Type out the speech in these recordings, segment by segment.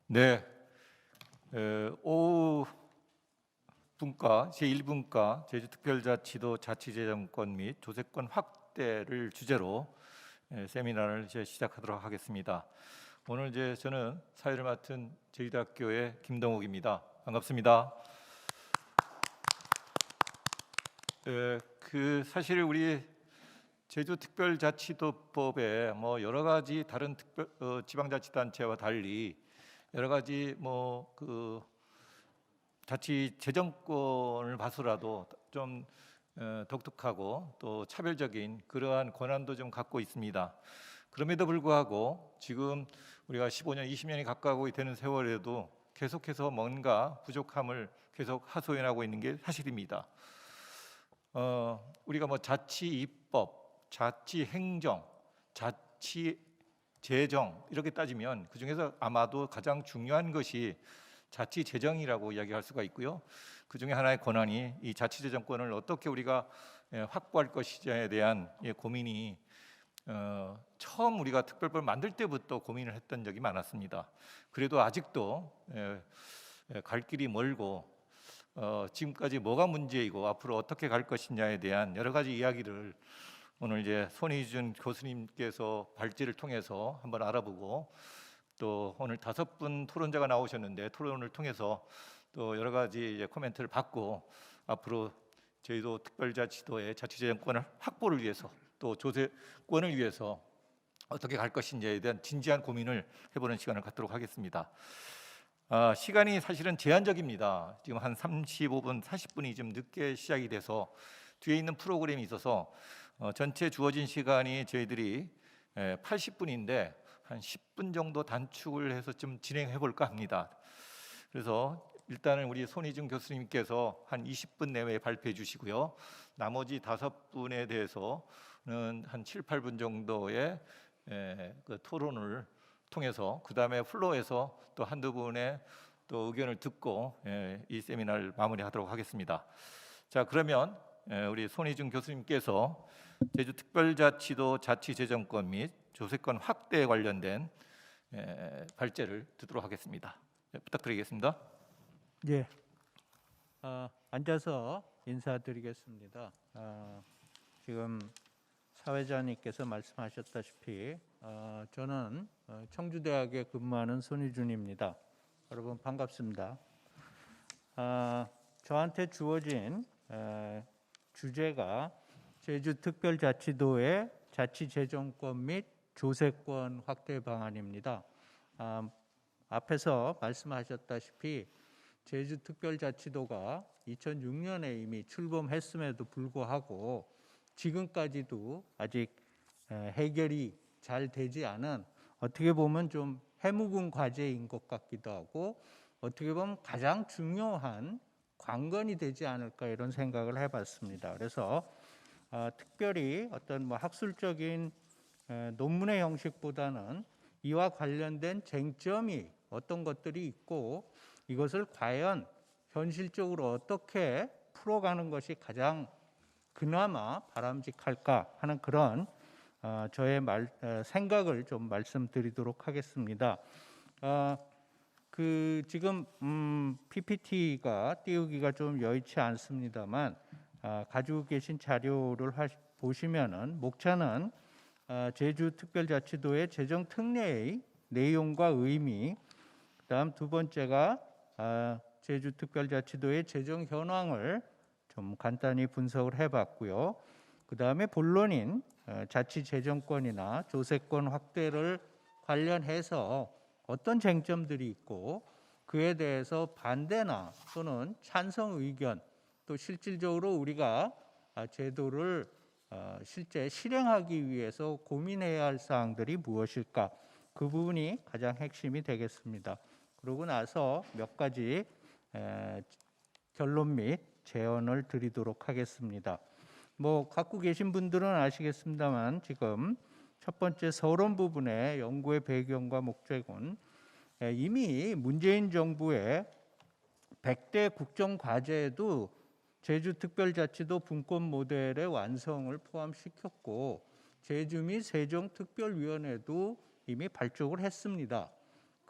네, 오후 분과 제1분과 제주특별자치도 자치재정권 및 조세권 확대를 주제로 세미나를 이제 시작하도록 하겠습니다. 오늘 이제 저는 사회를 맡은 제주대학교의 김동욱입니다. 반갑습니다. 사실 우리 제주특별자치도법에 뭐 여러 가지 다른 지방자치단체와 달리 여러 가지 자치재정권을 봐서라도 좀 독특하고 또 차별적인 그러한 권한도 좀 갖고 있습니다. 그럼에도 불구하고 지금 우리가 15년, 20년이 가까이 되는 세월에도 계속해서 뭔가 부족함을 계속 하소연하고 있는 게 사실입니다. 우리가 뭐 자치입법, 자치행정, 자치재정 이렇게 따지면 그 중에서 아마도 가장 중요한 것이 자치재정이라고 이야기할 수가 있고요. 그 중에 하나의 권한이 이 자치재정권을 어떻게 우리가 확보할 것이냐에 대한 고민이 처음 우리가 특별법을 만들 때부터 고민을 했던 적이 많았습니다. 그래도 아직도 갈 길이 멀고 지금까지 뭐가 문제이고 앞으로 어떻게 갈 것이냐에 대한 여러 가지 이야기를 오늘 이제 손희준 교수님께서 발제를 통해서 한번 알아보고 또 오늘 5분 토론자가 나오셨는데 토론을 통해서 또 여러 가지 이제 코멘트를 받고 앞으로 저희도 특별자치도의 자치재정권을 확보를 위해서 또 조세권을 위해서 어떻게 갈 것인지에 대한 진지한 고민을 해보는 시간을 갖도록 하겠습니다. 시간이 사실은 제한적입니다. 지금 한 35분, 40분이 좀 늦게 시작이 돼서 뒤에 있는 프로그램이 있어서 전체 주어진 시간이 저희들이 80분인데 한 10분 정도 단축을 해서 좀 진행해 볼까 합니다. 그래서 일단은 우리 손희준 교수님께서 한 20분 내외에 발표해 주시고요. 나머지 5분에 대해서는 한 7, 8분 정도의 그 토론을 통해서 그 다음에 플로어에서 또 한두 분의 또 의견을 듣고 이 세미나를 마무리하도록 하겠습니다. 자, 그러면 우리 손희준 교수님께서 제주특별자치도 자치재정권 및 조세권 확대에 관련된 발제를 듣도록 하겠습니다. 부탁드리겠습니다. 예, 앉아서 인사드리겠습니다. 지금 사회자님께서 말씀하셨다시피 저는 청주대학에 근무하는 손희준입니다. 여러분 반갑습니다. 저한테 주어진 주제가 제주특별자치도의 자치재정권 및 조세권 확대 방안입니다. 앞에서 말씀하셨다시피 제주특별자치도가 2006년에 이미 출범했음에도 불구하고 지금까지도 아직 해결이 잘 되지 않은 어떻게 보면 좀 해묵은 과제인 것 같기도 하고 어떻게 보면 가장 중요한 관건이 되지 않을까 이런 생각을 해봤습니다. 그래서 특별히 어떤 학술적인 논문의 형식보다는 이와 관련된 쟁점이 어떤 것들이 있고 이것을 과연 현실적으로 어떻게 풀어가는 것이 가장 그나마 바람직할까 하는 그런 저의 생각을 좀 말씀드리도록 하겠습니다. 지금 PPT가 띄우기가 좀 여의치 않습니다만 가지고 계신 자료를 보시면은 목차는 제주특별자치도의 재정 특례의 내용과 의미, 그다음 두 번째가 제주특별자치도의 재정 현황을 좀 간단히 분석을 해봤고요. 그 다음에 본론인 자치재정권이나 조세권 확대를 관련해서 어떤 쟁점들이 있고 그에 대해서 반대나 또는 찬성 의견 또 실질적으로 우리가 제도를 실제 실행하기 위해서 고민해야 할 사항들이 무엇일까 그 부분이 가장 핵심이 되겠습니다. 그러고 나서 몇 가지 결론 및 제언을 드리도록 하겠습니다. 갖고 계신 분들은 아시겠습니다만 지금 첫 번째 서론 부분의 연구의 배경과 목적은 이미 문재인 정부의 100대 국정과제에도 제주특별자치도 분권 모델의 완성을 포함시켰고 제주 및 세종특별위원회도 이미 발족을 했습니다.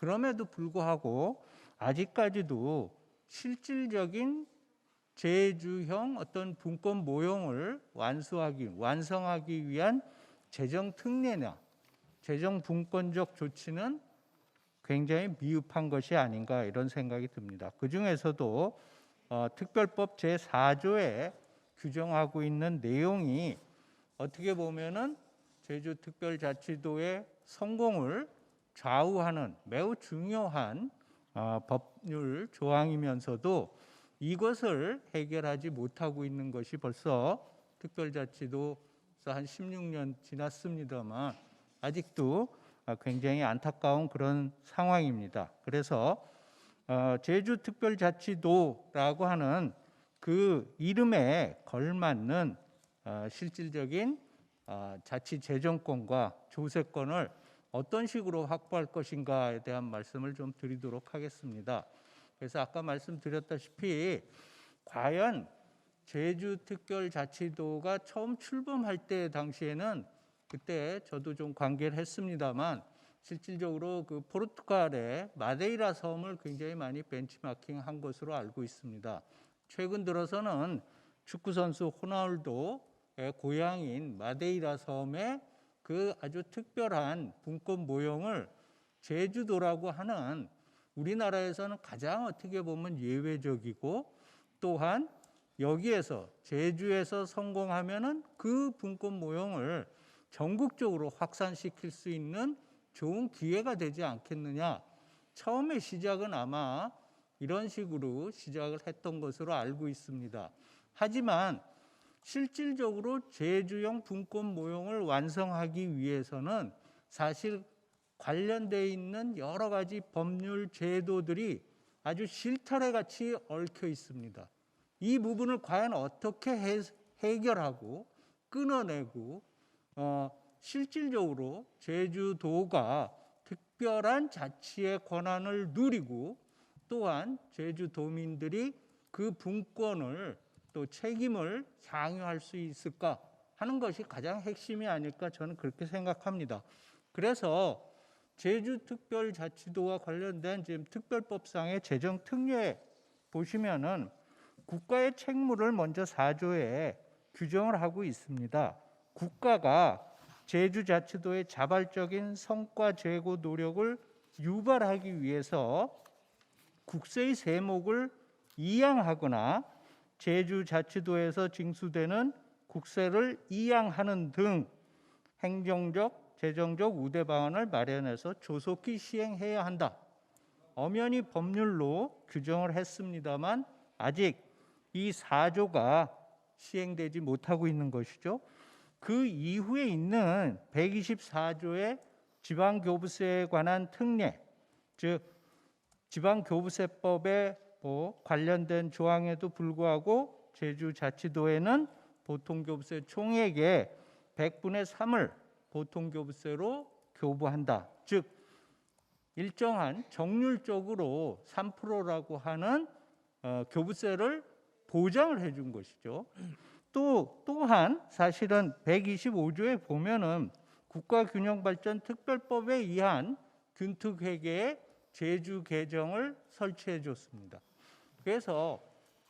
그럼에도 불구하고 아직까지도 실질적인 제주형 어떤 분권 모형을 완성하기 위한 재정 특례나 재정 분권적 조치는 굉장히 미흡한 것이 아닌가 이런 생각이 듭니다. 그 중에서도 특별법 제4조에 규정하고 있는 내용이 어떻게 보면은 제주특별자치도의 성공을 좌우하는 매우 중요한 법률 조항이면서도 이것을 해결하지 못하고 있는 것이 벌써 특별자치도에서 한 16년 지났습니다만 아직도 굉장히 안타까운 그런 상황입니다. 그래서 제주특별자치도라고 하는 그 이름에 걸맞는 실질적인 자치 재정권과 조세권을 어떤 식으로 확보할 것인가에 대한 말씀을 좀 드리도록 하겠습니다. 그래서 아까 말씀드렸다시피 과연 제주특별자치도가 처음 출범할 때 당시에는 그때 저도 좀 관계를 했습니다만 실질적으로 그 포르투갈의 마데이라 섬을 굉장히 많이 벤치마킹한 것으로 알고 있습니다. 최근 들어서는 축구 선수 호나울도의 고향인 마데이라 섬의 그 아주 특별한 분권 모형을 제주도라고 하는 우리나라에서는 가장 어떻게 보면 예외적이고 또한 여기에서 제주에서 성공하면은 그 분권 모형을 전국적으로 확산시킬 수 있는 좋은 기회가 되지 않겠느냐. 처음에 시작은 아마 이런 식으로 시작을 했던 것으로 알고 있습니다. 하지만 실질적으로 제주형 분권 모형을 완성하기 위해서는 사실 관련되어 있는 여러 가지 법률 제도들이 아주 실타래 같이 얽혀 있습니다. 이 부분을 과연 어떻게 해결하고 끊어내고 실질적으로 제주도가 특별한 자치의 권한을 누리고 또한 제주도민들이 그 분권을 또 책임을 향유할 수 있을까 하는 것이 가장 핵심이 아닐까 저는 그렇게 생각합니다. 그래서 제주특별자치도와 관련된 지금 특별법상의 재정 특례 보시면은 국가의 책무를 먼저 4조에 규정을 하고 있습니다. 국가가 제주자치도의 자발적인 성과 제고 노력을 유발하기 위해서 국세의 세목을 이양하거나 제주자치도에서 징수되는 국세를 이양하는 등 행정적, 재정적 우대 방안을 마련해서 조속히 시행해야 한다. 엄연히 법률로 규정을 했습니다만 아직 이 4조가 시행되지 못하고 있는 것이죠. 그 이후에 있는 124조의 지방교부세에 관한 특례, 즉 지방교부세법에 관련된 조항에도 불구하고 제주자치도에는 보통교부세 총액의 100분의 3을 보통교부세로 교부한다. 즉 일정한 정률적으로 3%라고 하는 교부세를 보장을 해준 것이죠. 또한 사실은 125조에 보면은 국가균형발전특별법에 의한 균특회계의 제주 계정을 설치해 줬습니다. 그래서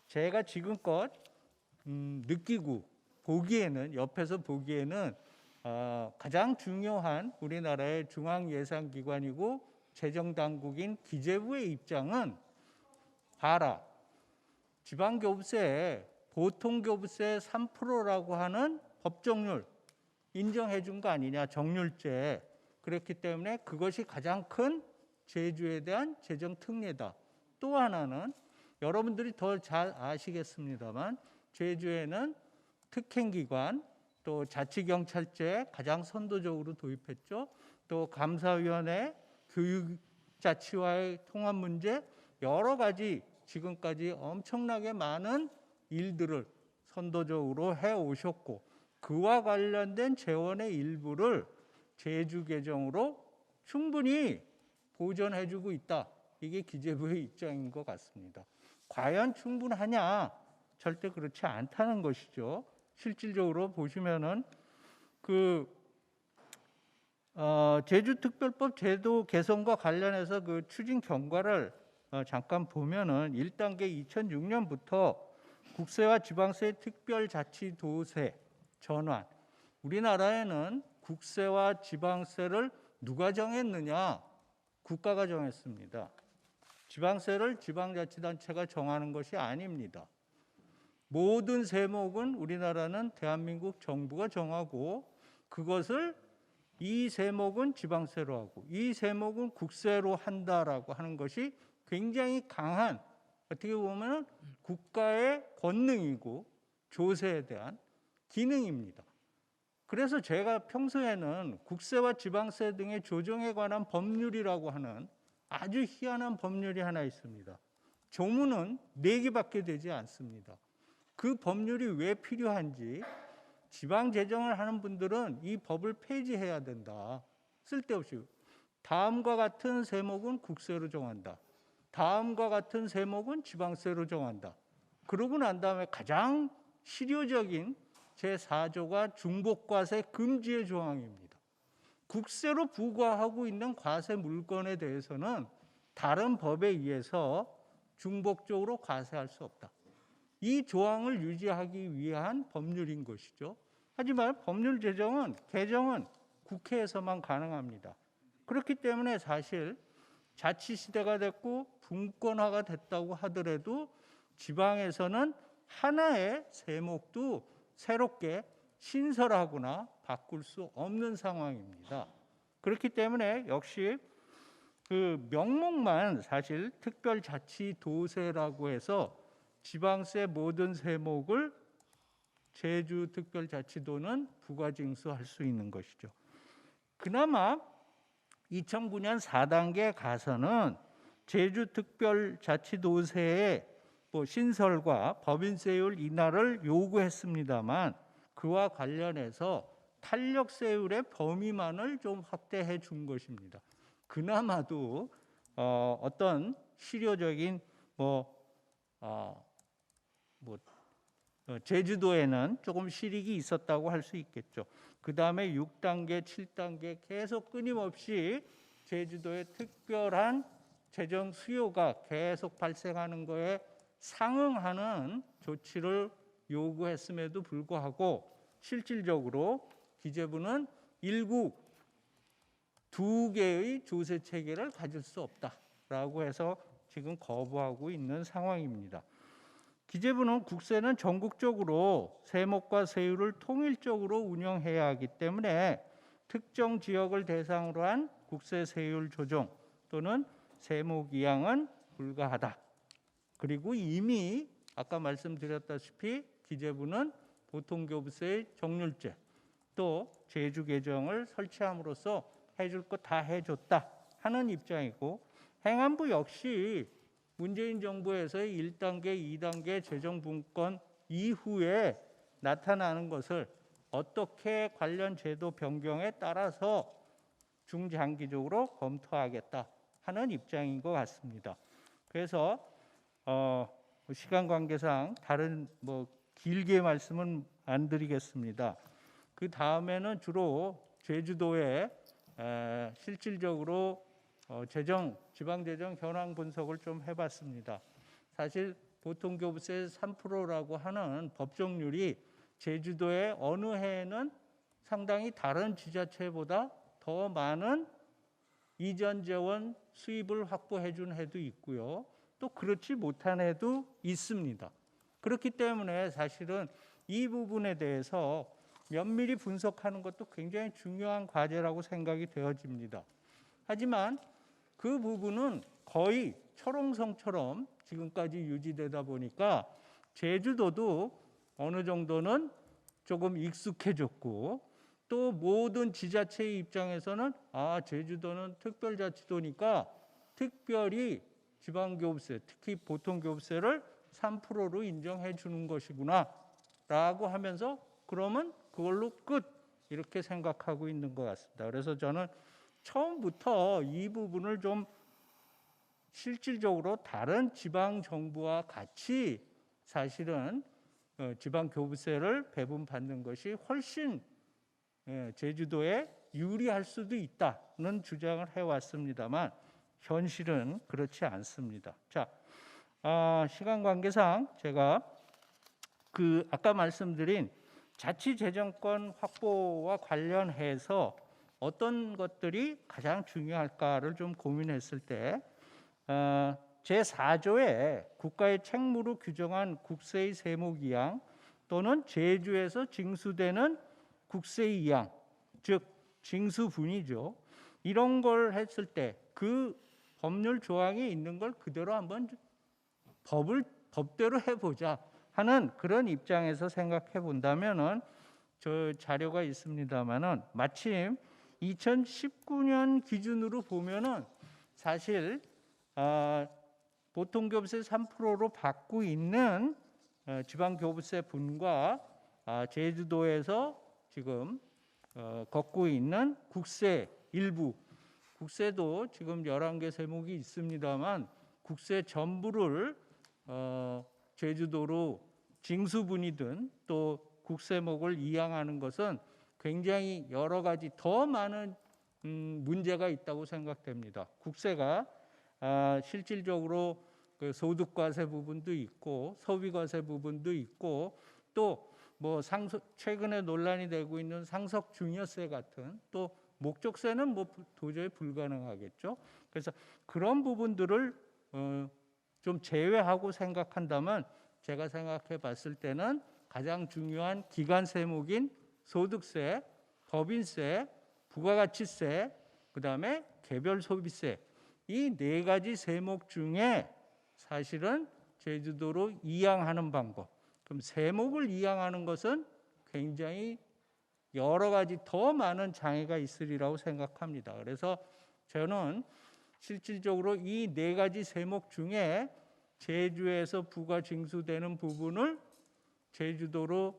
제가 지금껏 느끼고 보기에는 옆에서 보기에는 가장 중요한 우리나라의 중앙예산기관이고 재정당국인 기재부의 입장은 봐라. 지방교부세 보통교부세 3%라고 하는 법정률 인정해 준 거 아니냐, 정률제. 그렇기 때문에 그것이 가장 큰 제주에 대한 재정 특례다. 또 하나는 여러분들이 더 잘 아시겠습니다만 제주에는 특행기관 또 자치경찰제 가장 선도적으로 도입했죠. 또 감사위원회 교육자치와의 통합 문제 여러 가지 지금까지 엄청나게 많은 일들을 선도적으로 해오셨고 그와 관련된 재원의 일부를 제주 계정으로 충분히 보전해주고 있다. 이게 기재부의 입장인 것 같습니다. 과연 충분하냐? 절대 그렇지 않다는 것이죠. 실질적으로 보시면은 그 제주특별법 제도 개선과 관련해서 그 추진 경과를 잠깐 보면은 1단계 2006년부터 국세와 지방세의 특별자치도세 전환. 우리나라에는 국세와 지방세를 누가 정했느냐? 국가가 정했습니다. 지방세를 지방자치단체가 정하는 것이 아닙니다. 모든 세목은 우리나라는 대한민국 정부가 정하고 그것을 이 세목은 지방세로 하고 이 세목은 국세로 한다라고 하는 것이 굉장히 강한 어떻게 보면 국가의 권능이고 조세에 대한 기능입니다. 그래서 제가 평소에는 국세와 지방세 등의 조정에 관한 법률이라고 하는 아주 희한한 법률이 하나 있습니다. 조문은 4개밖에 되지 않습니다. 그 법률이 왜 필요한지 지방 재정을 하는 분들은 이 법을 폐지해야 된다. 쓸데없이 다음과 같은 세목은 국세로 정한다. 다음과 같은 세목은 지방세로 정한다. 그러고 난 다음에 가장 실효적인 제4조가 중복과세 금지의 조항입니다. 국세로 부과하고 있는 과세 물건에 대해서는 다른 법에 의해서 중복적으로 과세할 수 없다. 이 조항을 유지하기 위한 법률인 것이죠. 하지만 법률 개정은 국회에서만 가능합니다. 그렇기 때문에 사실 자치시대가 됐고 분권화가 됐다고 하더라도 지방에서는 하나의 세목도 새롭게 신설하거나 바꿀 수 없는 상황입니다. 그렇기 때문에 역시 그 명목만 사실 특별자치도세라고 해서 지방세 모든 세목을 제주특별자치도는 부과징수할 수 있는 것이죠. 그나마 2009년 4단계 가서는 제주특별자치도세의 신설과 법인세율 인하를 요구했습니다만 그와 관련해서 탄력세율의 범위만을 좀 확대해 준 것입니다. 그나마도 어떤 실효적인 제주도에는 조금 실익이 있었다고 할 수 있겠죠. 그 다음에 6단계, 7단계 계속 끊임없이 제주도의 특별한 재정 수요가 계속 발생하는 거에 상응하는 조치를 요구했음에도 불구하고 실질적으로 기재부는 일국 2개의 조세 체계를 가질 수 없다라고 해서 지금 거부하고 있는 상황입니다. 기재부는 국세는 전국적으로 세목과 세율을 통일적으로 운영해야 하기 때문에 특정 지역을 대상으로 한 국세 세율 조정 또는 세목 이양은 불가하다. 그리고 이미 아까 말씀드렸다시피 기재부는 보통교부세의 정률제 또 제주 계정을 설치함으로써 해줄 거 다 해줬다 하는 입장이고 행안부 역시 문재인 정부에서의 1단계, 2단계 재정분권 이후에 나타나는 것을 어떻게 관련 제도 변경에 따라서 중장기적으로 검토하겠다 하는 입장인 것 같습니다. 그래서 시간 관계상 다른 길게 말씀은 안 드리겠습니다. 그 다음에는 주로 제주도에 실질적으로 지방재정 현황 분석을 좀 해봤습니다. 사실 보통교부세 3%라고 하는 법정률이 제주도의 어느 해에는 상당히 다른 지자체보다 더 많은 이전 재원 수입을 확보해 준 해도 있고요. 또 그렇지 못한 해도 있습니다. 그렇기 때문에 사실은 이 부분에 대해서 면밀히 분석하는 것도 굉장히 중요한 과제라고 생각이 되어집니다. 하지만 그 부분은 거의 철옹성처럼 지금까지 유지되다 보니까 제주도도 어느 정도는 조금 익숙해졌고 또 모든 지자체의 입장에서는 제주도는 특별자치도니까 특별히 지방교부세, 특히 보통교부세를 3%로 인정해 주는 것이구나 라고 하면서 그러면 그걸로 끝 이렇게 생각하고 있는 것 같습니다. 그래서 저는 처음부터 이 부분을 좀 실질적으로 다른 지방 정부와 같이 사실은 지방 교부세를 배분받는 것이 훨씬 제주도의 유리할 수도 있다는 주장을 해왔습니다만 현실은 그렇지 않습니다. 자, 시간 관계상 제가 아까 말씀드린 자치재정권 확보와 관련해서 어떤 것들이 가장 중요할까를 좀 고민했을 때 제4조에 국가의 책무로 규정한 국세의 세목이양 또는 제주에서 징수되는 국세의 이양, 즉 징수분이죠. 이런 걸 했을 때 그 법률 조항이 있는 걸 그대로 한번 법대로 해보자 하는 그런 입장에서 생각해 본다면은 저 자료가 있습니다만은 마침 2019년 기준으로 보면은 사실 보통교부세 3%로 받고 있는 지방교부세 분과 제주도에서 지금 걷고 있는 국세 일부, 국세도 지금 11개 세목이 있습니다만 국세 전부를 제주도로 징수분이든 또 국세목을 이양하는 것은 굉장히 여러 가지 더 많은 문제가 있다고 생각됩니다. 국세가 실질적으로 그 소득과세 부분도 있고 소비과세 부분도 있고 또 뭐 최근에 논란이 되고 있는 상속증여세 같은 또 목적세는 뭐 도저히 불가능하겠죠. 그래서 그런 부분들을 좀 제외하고 생각한다면 제가 생각해 봤을 때는 가장 중요한 기간 세목인 소득세, 법인세, 부가가치세, 그다음에 개별 소비세 이 네 가지 세목 중에 사실은 제주도로 이양하는 방법. 그럼 세목을 이양하는 것은 굉장히 여러 가지 더 많은 장애가 있으리라고 생각합니다. 그래서 저는 실질적으로 이 네 가지 세목 중에 제주에서 부가 징수되는 부분을 제주도로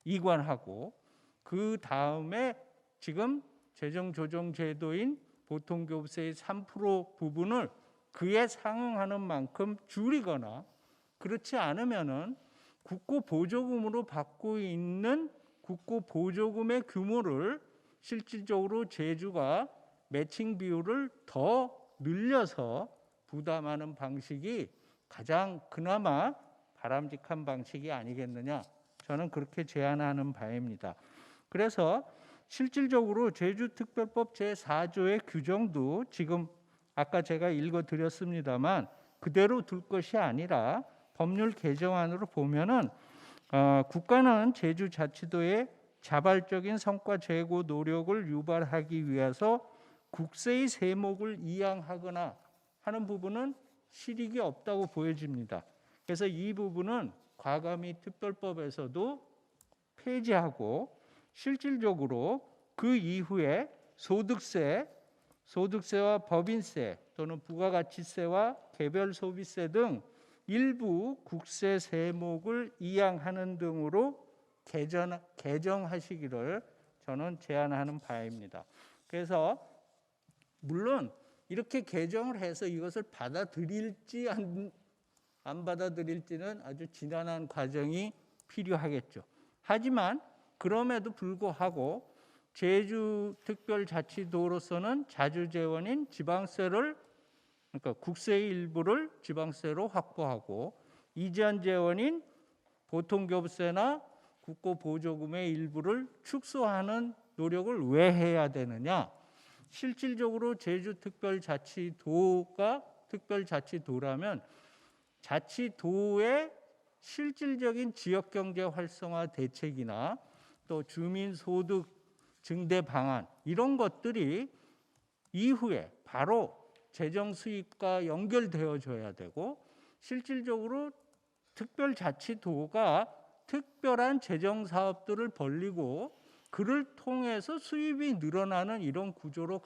이관하고 그 다음에 지금 재정조정제도인 보통교부세의 3% 부분을 그에 상응하는 만큼 줄이거나 그렇지 않으면은 국고보조금으로 받고 있는 국고보조금의 규모를 실질적으로 제주가 매칭 비율을 더 늘려서 부담하는 방식이 가장 그나마 바람직한 방식이 아니겠느냐 저는 그렇게 제안하는 바입니다. 그래서 실질적으로 제주특별법 제4조의 규정도 지금 아까 제가 읽어드렸습니다만 그대로 둘 것이 아니라 법률 개정안으로 보면은 국가는 제주자치도의 자발적인 성과 제고 노력을 유발하기 위해서 국세의 세목을 이양하거나 하는 부분은 실익이 없다고 보여집니다. 그래서 이 부분은 과감히 특별법에서도 폐지하고 실질적으로 그 이후에 소득세와 법인세 또는 부가가치세와 개별 소비세 등 일부 국세 세목을 이양하는 등으로 개정하시기를 저는 제안하는 바입니다. 그래서 물론 이렇게 개정을 해서 이것을 받아들일지 안 받아들일지는 아주 지난한 과정이 필요하겠죠. 하지만 그럼에도 불구하고 제주특별자치도로서는 자주재원인 지방세를 그러니까 국세의 일부를 지방세로 확보하고 이전 재원인 보통교부세나 국고보조금의 일부를 축소하는 노력을 왜 해야 되느냐? 실질적으로 제주특별자치도가 특별자치도라면 자치도의 실질적인 지역경제 활성화 대책이나 또 주민소득 증대 방안 이런 것들이 이후에 바로 재정 수입과 연결되어져야 되고 실질적으로 특별자치도가 특별한 재정 사업들을 벌리고 그를 통해서 수입이 늘어나는 이런 구조로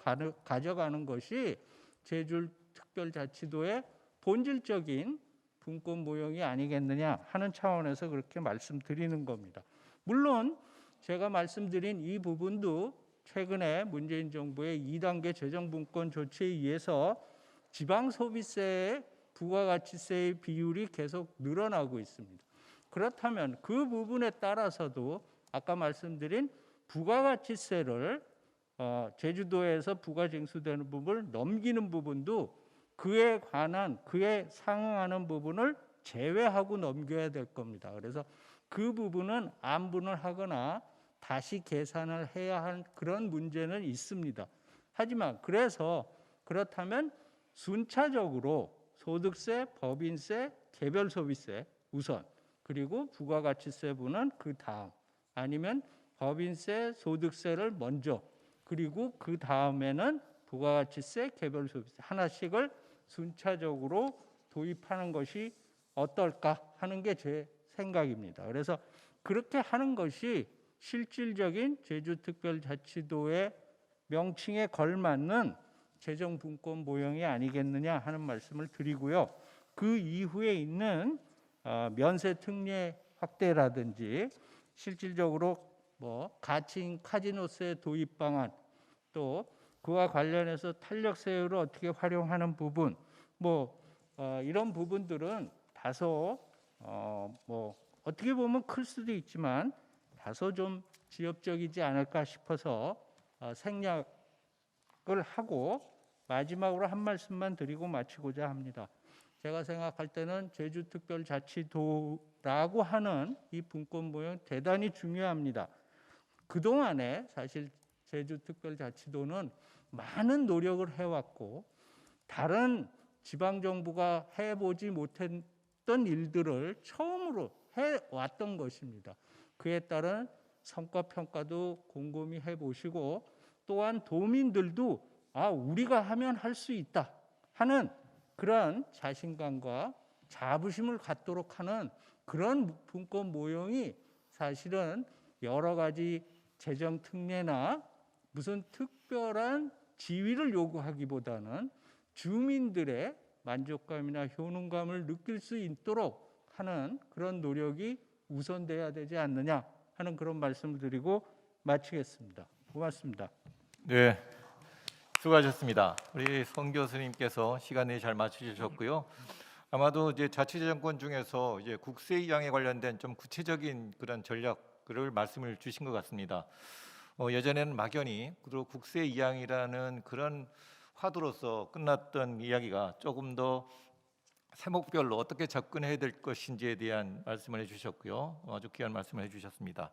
가져가는 것이 제주특별자치도의 본질적인 분권 모형이 아니겠느냐 하는 차원에서 그렇게 말씀드리는 겁니다. 물론 제가 말씀드린 이 부분도 최근에 문재인 정부의 2단계 재정분권 조치에 의해서 지방소비세의 부가가치세의 비율이 계속 늘어나고 있습니다. 그렇다면 그 부분에 따라서도 아까 말씀드린 부가가치세를 제주도에서 부가 징수되는 부분을 넘기는 부분도 그에 관한 그에 상응하는 부분을 제외하고 넘겨야 될 겁니다. 그래서 그 부분은 안분을 하거나 다시 계산을 해야 할 그런 문제는 있습니다. 하지만 그렇다면 순차적으로 소득세, 법인세, 개별소비세 우선, 그리고 부가가치세부는 그 다음, 아니면 법인세, 소득세를 먼저, 그리고 그 다음에는 부가가치세, 개별소비세 하나씩을 순차적으로 도입하는 것이 어떨까 하는 게 제 생각입니다. 그래서 그렇게 하는 것이 실질적인 제주특별자치도의 명칭에 걸맞는 재정분권 모형이 아니겠느냐 하는 말씀을 드리고요. 그 이후에 있는 면세 특례 확대라든지 실질적으로 가칭 카지노세 도입 방안, 또 그와 관련해서 탄력세율을 어떻게 활용하는 부분, 이런 부분들은 다소 어떻게 보면 클 수도 있지만 다소 좀 지엽적이지 않을까 싶어서 생략을 하고 마지막으로 한 말씀만 드리고 마치고자 합니다. 제가 생각할 때는 제주특별자치도라고 하는 이 분권 모형 대단히 중요합니다. 그동안에 사실 제주특별자치도는 많은 노력을 해왔고 다른 지방정부가 해보지 못했던 일들을 처음으로 해왔던 것입니다. 그에 따른 성과평가도 곰곰이 해보시고 또한 도민들도 우리가 하면 할 수 있다 하는 그런 자신감과 자부심을 갖도록 하는 그런 분권 모형이 사실은 여러 가지 재정 특례나 무슨 특별한 지위를 요구하기보다는 주민들의 만족감이나 효능감을 느낄 수 있도록 하는 그런 노력이 우선돼야 되지 않느냐 하는 그런 말씀을 드리고 마치겠습니다. 고맙습니다. 네, 수고하셨습니다. 우리 송 교수님께서 시간에 잘 맞추셨고요. 아마도 이제 자치재정권 중에서 이제 국세 이양에 관련된 좀 구체적인 그런 전략을 말씀을 주신 것 같습니다. 예전에는 막연히 그리고 국세 이양이라는 그런 화두로서 끝났던 이야기가 조금 더 세목별로 어떻게 접근해야 될 것인지에 대한 말씀을 해주셨고요. 아주 귀한 말씀을 해주셨습니다.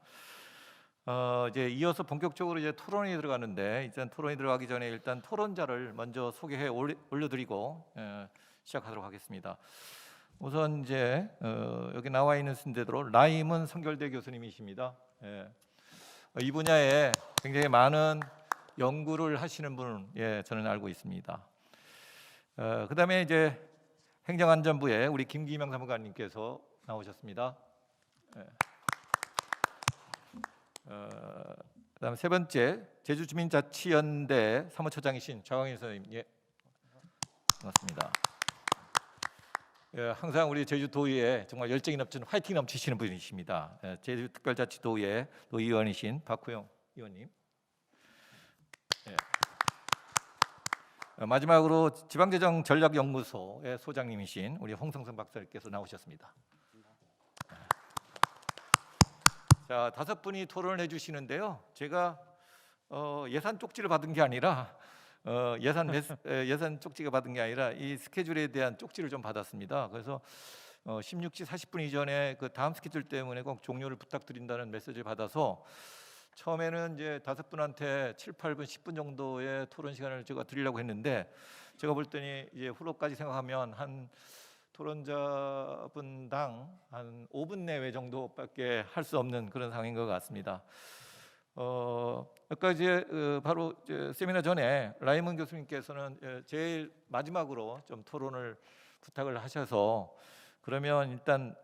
이제 이어서 본격적으로 이제 토론이 들어가는데 일단 토론이 들어가기 전에 일단 토론자를 먼저 소개해 올려드리고 시작하도록 하겠습니다. 우선 이제 여기 나와 있는 순대대로 라임은 성결대 교수님이십니다. 이 분야에 굉장히 많은 연구를 하시는 분, 저는 알고 있습니다. 그다음에 이제 행정안전부의 우리 김기명 사무관님께서 나오셨습니다. 그다음 세 번째 제주주민자치연대 사무처장이신 좌광일 선생님, 반갑습니다. 항상 우리 제주도의회 정말 열정이 넘치는 화이팅 넘치시는 분이십니다. 제주특별자치도의회 도의원이신 박호영 의원님. 마지막으로 지방재정전략연구소의 소장님이신 우리 홍성선 박사님께서 나오셨습니다. 자, 5분이 토론을 해주시는데요. 제가 예산 쪽지를 받은 게 아니라 예산 쪽지가 받은 게 아니라 이 스케줄에 대한 쪽지를 좀 받았습니다. 그래서 16시 40분 이전에 그 다음 스케줄 때문에 꼭 종료를 부탁드린다는 메시지를 받아서 처음에는 이제 5분한테 7, 8분, 10분 정도의 토론 시간을 제가 드리려고 했는데 제가 볼 때니 이제 후로까지 생각하면 한 토론자분당 한 5분 내외 정도밖에 할 수 없는 그런 상황인 것 같습니다. 아까 이제 바로 이제 세미나 전에 라이먼 교수님께서는 제일 마지막으로 좀 토론을 부탁을 하셔서 그러면 일단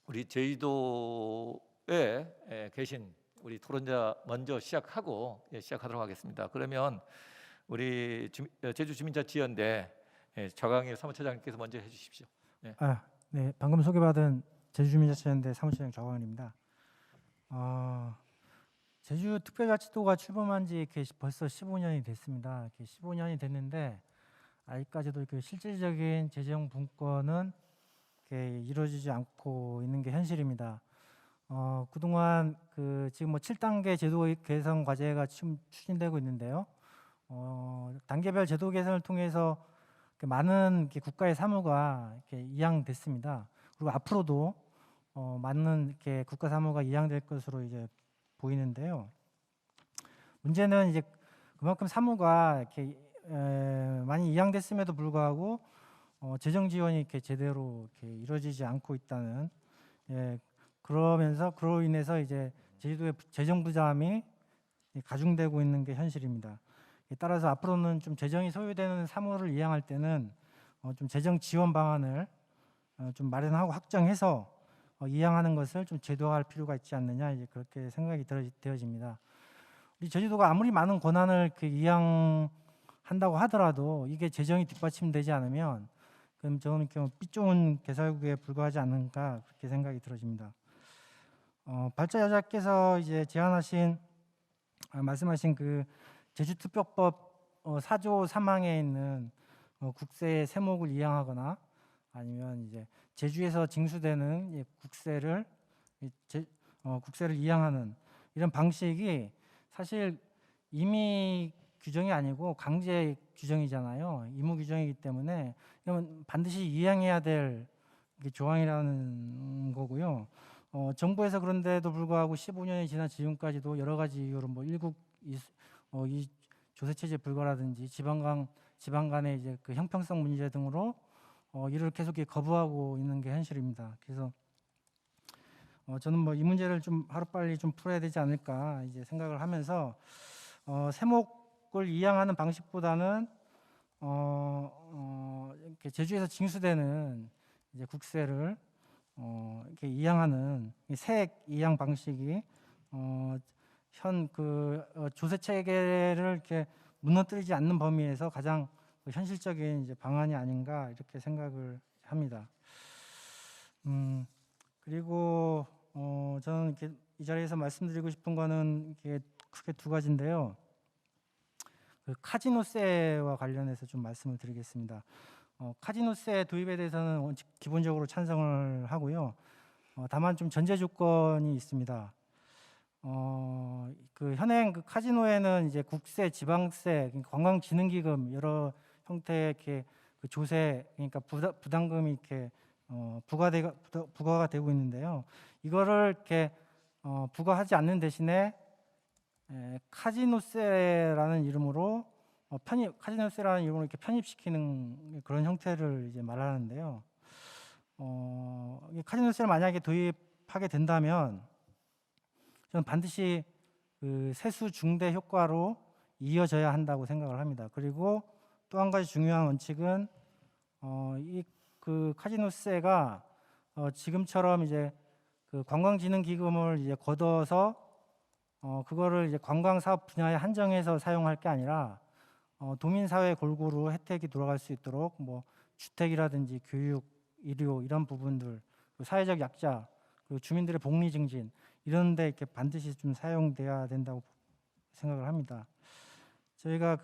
우리 제주도에 계신 우리 토론자 먼저 시작하도록 하겠습니다. 그러면 우리 제주주민자치연대 좌광일 사무처장님께서 먼저 해주십시오. 네. 네, 방금 소개받은 제주주민자치연대 사무처장 좌광일입니다. 제주특별자치도가 출범한 지 벌써 15년이 됐습니다. 15년이 됐는데 아직까지도 실질적인 재정 분권은 이루어지지 않고 있는 게 현실입니다. 그동안 지금 뭐 7단계 제도 개선 과제가 지금 추진되고 있는데요. 단계별 제도 개선을 통해서 이렇게 많은 이렇게 국가의 사무가 이렇게 이양됐습니다. 그리고 앞으로도 많은 이렇게 국가 사무가 이양될 것으로 이제 보이는데요. 문제는 이제 그만큼 사무가 이렇게 많이 이양됐음에도 불구하고 재정 지원이 이렇게 제대로 이렇게 이루어지지 않고 있다는, 그러면서 그로 인해서 이제 제주도의 재정 부담이 가중되고 있는 게 현실입니다. 따라서 앞으로는 좀 재정이 소요되는 사무를 이양할 때는 좀 재정 지원 방안을 좀 마련하고 확정해서 이양하는 것을 좀 제도화할 필요가 있지 않느냐, 이제 그렇게 생각이 되어집니다. 우리 제주도가 아무리 많은 권한을 이양한다고 하더라도 이게 재정이 뒷받침되지 않으면 그럼 저는 삐좋은 개설국에 불과하지 않는가, 그렇게 생각이 들어집니다. 발자여자께서 이제 말씀하신 그 제주특별법 4조 3항에 있는 국세 세목을 이양하거나 아니면 이제 제주에서 징수되는 국세를 이양하는 이런 방식이 사실 임의 규정이 아니고 강제 규정이잖아요. 의무 규정이기 때문에 이건 반드시 이양해야 될 조항이라는 거고요. 정부에서 그런데도 불구하고 15년이 지난 지금까지도 여러 가지 이유로 뭐 일국 이 조세 체제 불가라든지 지방 간의 이제 그 형평성 문제 등으로 이를 계속 거부하고 있는 게 현실입니다. 그래서 저는 뭐 이 문제를 좀 하루빨리 좀 풀어야 되지 않을까 이제 생각을 하면서 세목을 이양하는 방식보다는 이렇게 제주에서 징수되는 이제 국세를 이렇게 이양하는 세액 이양 방식이 현 조세 체계를 이렇게 무너뜨리지 않는 범위에서 가장 현실적인 이제 방안이 아닌가, 이렇게 생각을 합니다. 그리고 저는 이렇게 이 자리에서 말씀드리고 싶은 거는 이렇게 크게 두 가지인데요. 카지노세와 관련해서 좀 말씀을 드리겠습니다. 카지노세 도입에 대해서는 기본적으로 찬성을 하고요. 다만 좀 전제 조건이 있습니다. 현행 카지노에는 이제 국세, 지방세, 그러니까 관광진흥기금 여러 형태의 이렇게 조세, 그러니까 부담금이 이렇게 부과가 되고 있는데요. 이거를 이렇게 부과하지 않는 대신에 카지노세라는 이름으로 이렇게 편입시키는 그런 형태를 이제 말하는데요. 카지노세를 만약에 도입하게 된다면 저는 반드시 세수 중대 효과로 이어져야 한다고 생각을 합니다. 그리고 또 한 가지 중요한 원칙은 이 카지노세가 지금처럼 이제 관광진흥기금을 이제 걷어서 그거를 이제 관광사업 분야에 한정해서 사용할 게 아니라 도민사회 골고루 혜택이 돌아갈 수 있도록 뭐 주택이라든지 교육, 의료 이런 부분들, 사회적 약자, 그리고 주민들의 복리 증진 이런 데 이렇게 반드시 좀 사용돼야 된다고 생각을 합니다. 저희가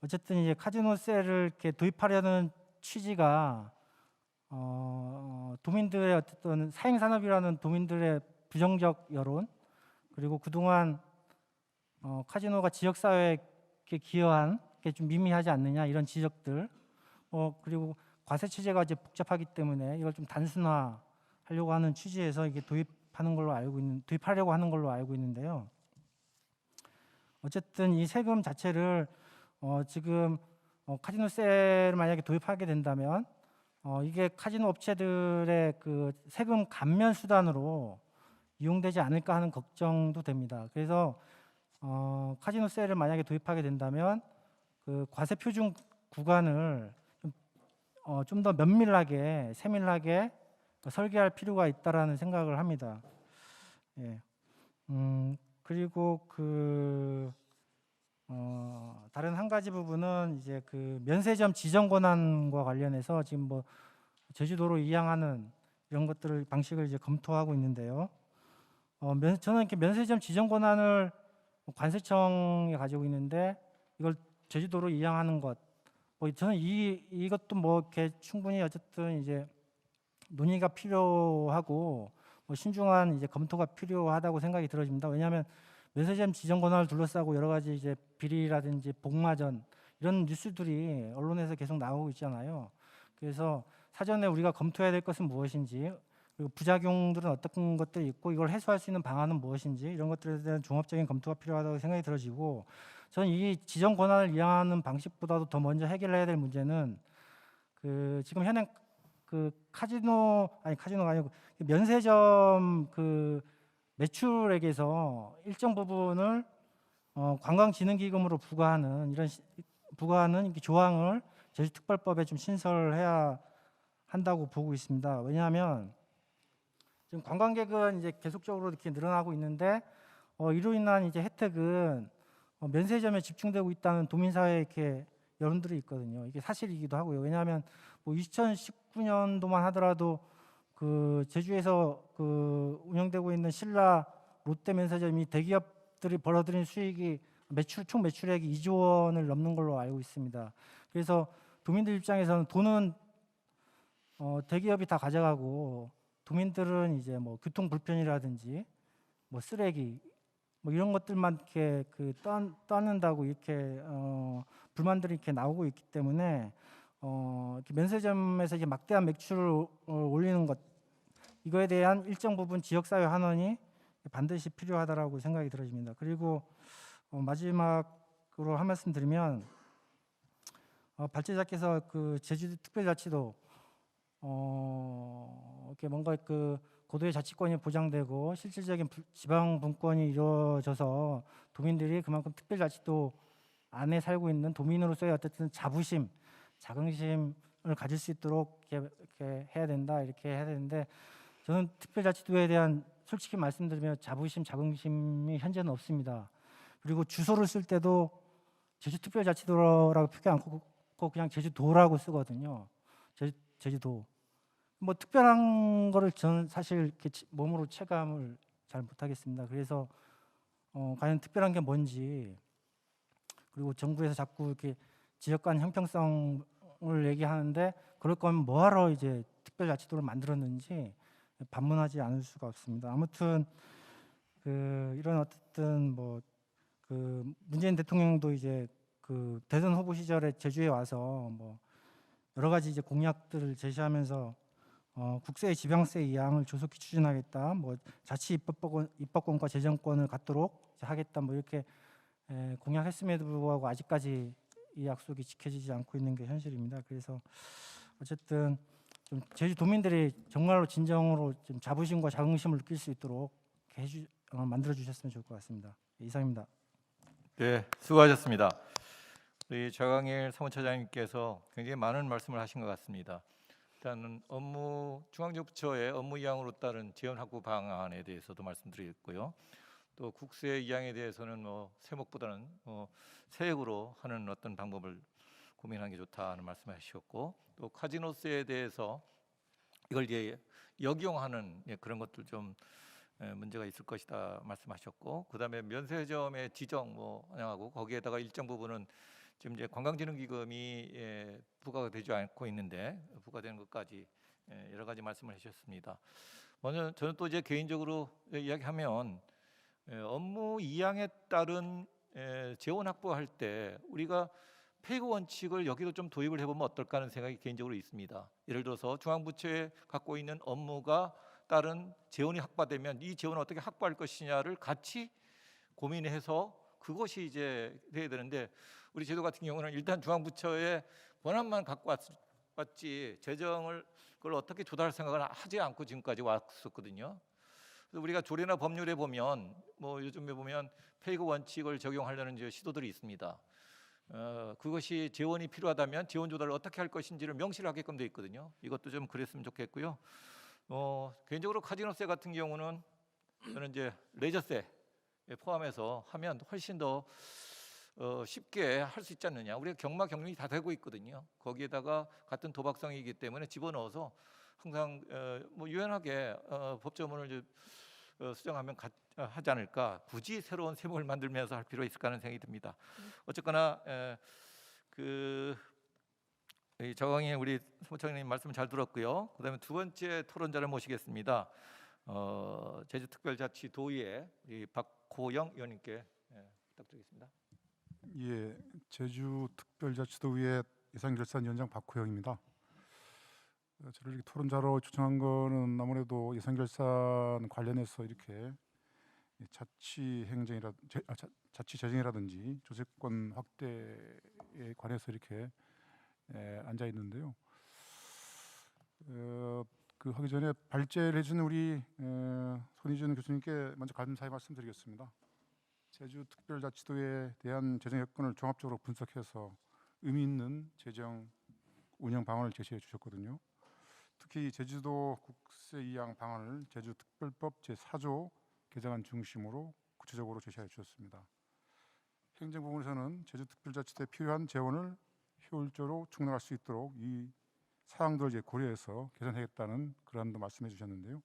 어쨌든 이제 카지노세를 이렇게 도입하려는 취지가 도민들의 어쨌든 사행 산업이라는 도민들의 부정적 여론, 그리고 그동안 카지노가 지역 사회에 기여한 게 좀 미미하지 않느냐 이런 지적들, 그리고 과세 체제가 이제 복잡하기 때문에 이걸 좀 단순화하려고 하는 취지에서 이게 도입하려고 하는 걸로 알고 있는데요. 어쨌든 이 세금 자체를 지금 카지노세를 만약에 도입하게 된다면 이게 카지노 업체들의 세금 감면 수단으로 이용되지 않을까 하는 걱정도 됩니다. 그래서 카지노세를 만약에 도입하게 된다면 과세 표준 구간을 좀 더 면밀하게, 세밀하게 설계할 필요가 있다라는 생각을 합니다. 그리고 다른 한 가지 부분은 이제 면세점 지정 권한과 관련해서 지금 뭐 제주도로 이양하는 이런 것들을 방식을 이제 검토하고 있는데요. 저는 이렇게 면세점 지정 권한을 관세청이 가지고 있는데 이걸 제주도로 이양하는 것, 저는 이것도 뭐 이렇게 충분히 어쨌든 이제 논의가 필요하고 뭐 신중한 이제 검토가 필요하다고 생각이 들어집니다. 왜냐하면 면세점 지정 권한을 둘러싸고 여러 가지 이제 비리라든지 복마전 이런 뉴스들이 언론에서 계속 나오고 있잖아요. 그래서 사전에 우리가 검토해야 될 것은 무엇인지, 그리고 부작용들은 어떤 것들이 있고 이걸 해소할 수 있는 방안은 무엇인지, 이런 것들에 대한 종합적인 검토가 필요하다고 생각이 들어지고, 저는 이 지정 권한을 이양하는 방식보다도 더 먼저 해결해야 될 문제는 그 지금 현행 그 카지노가 아니고 면세점 그 매출액에서 일정 부분을 관광진흥기금으로 부과하는 부과하는 조항을 제주특별법에 좀 신설해야 한다고 보고 있습니다. 왜냐하면 지금 관광객은 이제 계속적으로 이렇게 늘어나고 있는데 이로 인한 이제 혜택은 면세점에 집중되고 있다는 도민사회에 이렇게 여론들이 있거든요. 이게 사실이기도 하고요. 왜냐하면 뭐 2019년도만 하더라도 그 제주에서 그 운영되고 있는 신라 롯데 면세점이 대기업들이 벌어들인 수익이 총 매출액이 2조 원을 넘는 걸로 알고 있습니다. 그래서 도민들 입장에서는 돈은 대기업이 다 가져가고 도민들은 이제 뭐 교통 불편이라든지 뭐 쓰레기 뭐 이런 것들만 이렇게 떠안는다고 이렇게 불만들이 이렇게 나오고 있기 때문에 이렇게 면세점에서 이제 막대한 매출을 올리는 것, 이거에 대한 일정 부분 지역사회 환원이 반드시 필요하다라고 생각이 들어집니다. 그리고 마지막으로 한 말씀 드리면 발제자께서 그 제주특별자치도 이렇게 뭔가 그 고도의 자치권이 보장되고 실질적인 지방 분권이 이루어져서 도민들이 그만큼 특별자치도 안에 살고 있는 도민으로서의 어쨌든 자부심, 자긍심을 가질 수 있도록 이렇게 해야 된다, 이렇게 해야 되는데, 저는 특별자치도에 대한 솔직히 말씀드리면 자부심, 자긍심이 현재는 없습니다. 그리고 주소를 쓸 때도 제주특별자치도라고 표기 않고 그냥 제주도라고 쓰거든요. 제주도. 뭐 특별한 거를 저는 사실 이렇게 몸으로 체감을 잘 못하겠습니다. 그래서 과연 특별한 게 뭔지, 그리고 정부에서 자꾸 이렇게 지역 간 형평성을 얘기하는데 그럴 거면 뭐하러 이제 특별자치도를 만들었는지 반문하지 않을 수가 없습니다. 아무튼 이런 어쨌든 뭐 그 문재인 대통령도 이제 그 대선 후보 시절에 제주에 와서 뭐 여러 가지 이제 공약들을 제시하면서 국세 지방세 이양을 조속히 추진하겠다, 뭐 자치 입법권과 재정권을 갖도록 하겠다, 뭐 이렇게 공약했음에도 불구하고 아직까지 이 약속이 지켜지지 않고 있는 게 현실입니다. 그래서 어쨌든 좀 제주 도민들이 정말로 진정으로 좀 자부심과 자긍심을 느낄 수 있도록 만들어 주셨으면 좋을 것 같습니다. 이상입니다. 네, 수고하셨습니다. 우리 좌광일 사무처장님께서 굉장히 많은 말씀을 하신 것 같습니다. 일단은 중앙정부처의 업무 이양으로 따른 재원 확보 방안에 대해서도 말씀드리겠고요. 또 국세 이양에 대해서는 세목보다는 세액으로 하는 어떤 방법을 고민하는 게 좋다는 말씀하셨고, 또 카지노세에 대해서 이걸 이제 역용하는 그런 것들 좀 문제가 있을 것이다 말씀하셨고, 그다음에 면세점의 지정 하고 거기에다가 일정 부분은 지금 이제 관광진흥기금이 부과가 되지 않고 있는데 부과되는 것까지 여러 가지 말씀을 해주셨습니다. 먼저 저는 또 이제 개인적으로 이야기하면 업무 이양에 따른 재원 확보할 때 우리가 폐고 원칙을 여기도 좀 도입을 해보면 어떨까 하는 생각이 개인적으로 있습니다. 예를 들어서 중앙부처에 갖고 있는 업무가 따른 재원이 확보되면 이 재원을 어떻게 확보할 것이냐를 같이 고민해서 그것이 이제 돼야 되는데, 우리 제도 같은 경우는 일단 중앙부처의 권한만 갖고 왔지 재정을 그걸 어떻게 조달할 생각을 하지 않고 지금까지 왔었거든요. 그래서 우리가 조례나 법률에 보면 요즘에 보면 폐고 원칙을 적용하려는 이제 시도들이 있습니다. 그것이 재원이 필요하다면 재원 조달을 어떻게 할 것인지를 명시를 하게끔 돼 있거든요. 이것도 좀 그랬으면 좋겠고요. 개인적으로 카지노세 같은 경우는 저는 이제 레저세 포함해서 하면 훨씬 더 쉽게 할 수 있지 않느냐. 우리가 경마경륜이 다 되고 있거든요. 거기에다가 같은 도박성이기 때문에 집어넣어서 항상 유연하게 법조문을 수정하면 하지 않을까. 굳이 새로운 세목을 만들면서 할 필요가 있을까 하는 생각이 듭니다. 어쨌거나 저강의 우리 사무처장님 말씀 잘 들었고요. 그다음에 두 번째 토론자를 모시겠습니다. 제주특별자치도의회 이 박호영 의원님께 부탁드리겠습니다. 예, 제주특별자치도의회 예산결산위원장 박호영입니다. 저를 이렇게 토론자로 초청한 거는 아무래도 예산결산 관련해서 이렇게 자치재정이라든지 조세권 확대에 관해서 이렇게 앉아 있는데요. 그 하기 전에 발제를 해준 우리 손희준 교수님께 먼저 감사의 말씀드리겠습니다. 제주특별자치도에 대한 재정 여건을 종합적으로 분석해서 의미 있는 재정 운영 방안을 제시해 주셨거든요. 특히 제주도 국세 이양 방안을 제주특별법 제4조 개정안 중심으로 구체적으로 제시해 주셨습니다. 행정 부분에서는 제주특별자치도에 필요한 재원을 효율적으로 충당할 수 있도록 이 사항들을 이제 고려해서 개선하겠다는 그런 말씀해 주셨는데요.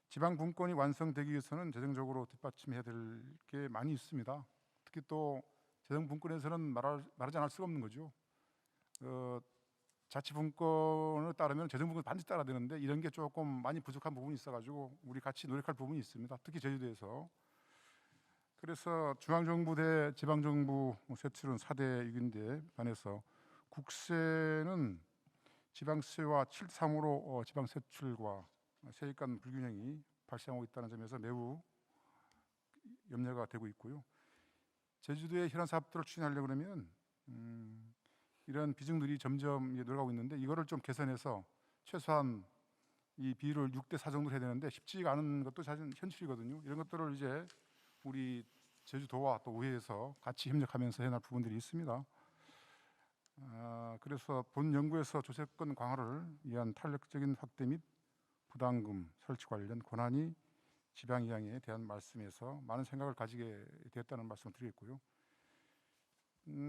지방 분권이 완성되기 위해서는 재정적으로 뒷받침해야 될 게 많이 있습니다. 특히 또 재정 분권에서는 말하지 않을 수가 없는 거죠. 자치 분권을 따르면 재정 분권 반드시 따라야 되는데 이런 게 조금 많이 부족한 부분이 있어가지고 우리 같이 노력할 부분이 있습니다. 특히 제주도에서. 그래서 중앙정부 대 지방정부 세출은 4대 6인데 반해서 국세는 지방세와 7:3으로 지방 세출과 세액 간 불균형이 발생하고 있다는 점에서 매우 염려가 되고 있고요. 제주도의 혈안 사업들을 추진하려고 그러면 이런 비중들이 점점 늘어가고 있는데 이거를 좀 개선해서 최소한 이 비율을 6:4 정도 해야 되는데 쉽지가 않은 것도 사실 현실이거든요. 이런 것들을 이제 우리 제주도와 또 의회에서 같이 협력하면서 해낼 부분들이 있습니다. 그래서 본 연구에서 조세권 강화를 위한 탄력적인 확대 및 부담금 설치 관련 권한이 지방 이양에 대한 말씀에서 많은 생각을 가지게 됐다는 말씀을 드리겠고요.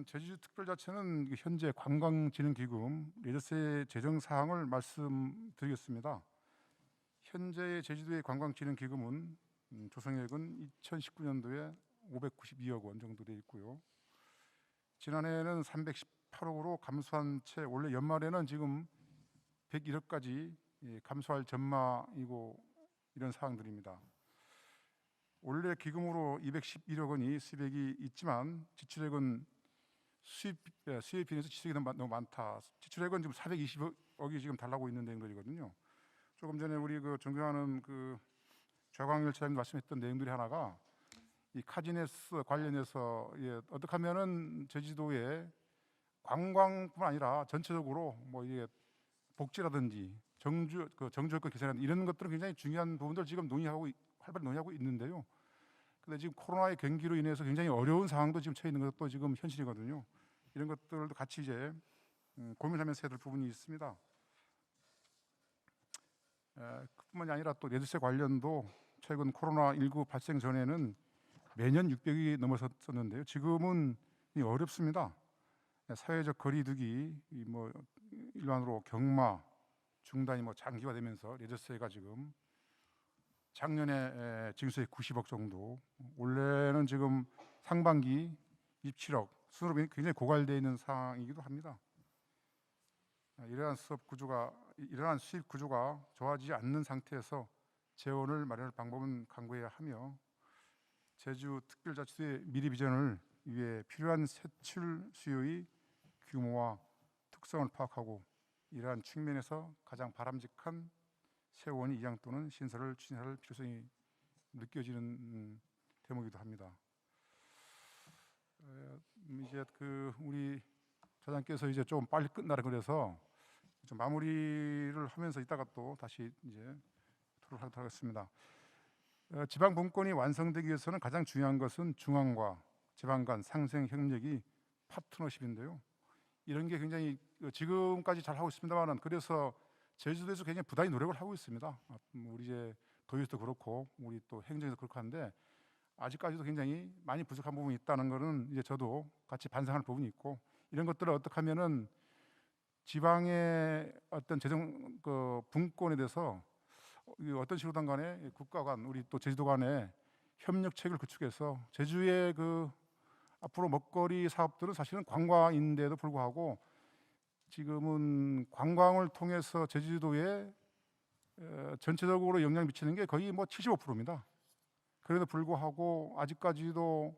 제주특별자치는 현재 관광진흥기금 레저세 재정 사항을 말씀드리겠습니다. 현재 제주도의 관광진흥기금은 조성액은 2019년도에 592억 원 정도 돼 있고요. 지난해에는 318억으로 감소한 채 올해 연말에는 지금 101억까지 감소할 전망이고 이런 사항들입니다. 원래 기금으로 211억 원이 수입액이 있지만 지출액은 수입에 비해서 지출액이 너무 많다. 지출액은 지금 420억이 지금 달라고 있는 내용들이거든요. 조금 전에 우리 그 존경하는 그 좌광열 차장님 말씀했던 내용들이 하나가 이 카지네스 관련해서 어떻게 하면은 제주도에 관광뿐만 아니라 전체적으로 뭐 이게 복지라든지 정주여건 개선이라든지 이런 것들은 굉장히 중요한 부분들 지금 활발히 논의하고 있는데요. 근데 지금 코로나의 경기로 인해서 굉장히 어려운 상황도 지금 처해 있는 것도 지금 현실이거든요. 이런 것들도 같이 이제 고민하면서 해야 될 부분이 있습니다. 그뿐만이 아니라 또 레저세 관련도 최근 코로나19 발생 전에는 매년 600이 넘어섰었는데요. 지금은 어렵습니다. 사회적 거리두기, 뭐 일반으로 경마, 중단이 뭐 장기화되면서 레저세가 지금 작년에 징수액 90억 정도, 올해는 지금 상반기 27억, 수준으로 굉장히 고갈되어 있는 상황이기도 합니다. 이러한 수입 구조가 좋아지지 않는 상태에서 재원을 마련할 방법은 강구해야 하며 제주특별자치도의 미래 비전을 위해 필요한 세출 수요의 규모와 특성을 파악하고 이러한 측면에서 가장 바람직한 세원이 이양 또는 신설을 추진할 필요성이 느껴지는 대목이기도 합니다. 이제 그 우리 차장께서 이제 좀 빨리 끝나라 그래서 좀 마무리를 하면서 이따가 또 다시 이제 토론하도록 하겠습니다. 지방 분권이 완성되기 위해서는 가장 중요한 것은 중앙과 지방 간 상생 협력이 파트너십인데요. 이런 게 굉장히 지금까지 잘 하고 있습니다만은 그래서 제주도에서 굉장히 부단히 노력을 하고 있습니다. 우리 이제 도에서도 그렇고 우리 또 행정에서 그렇고 하는데 아직까지도 굉장히 많이 부족한 부분이 있다는 것은 이제 저도 같이 반성하는 부분이 있고 이런 것들을 어떻게 하면은 지방의 어떤 재정 분권에 대해서 어떤 식으로든 간에 국가 간 우리 또 제주도 간에 협력책을 구축해서 제주의 그 앞으로 먹거리 사업들은 사실은 관광인데도 불구하고 지금은 관광을 통해서 제주도에 전체적으로 영향을 미치는 게 거의 뭐 75%입니다. 그래도 불구하고 아직까지도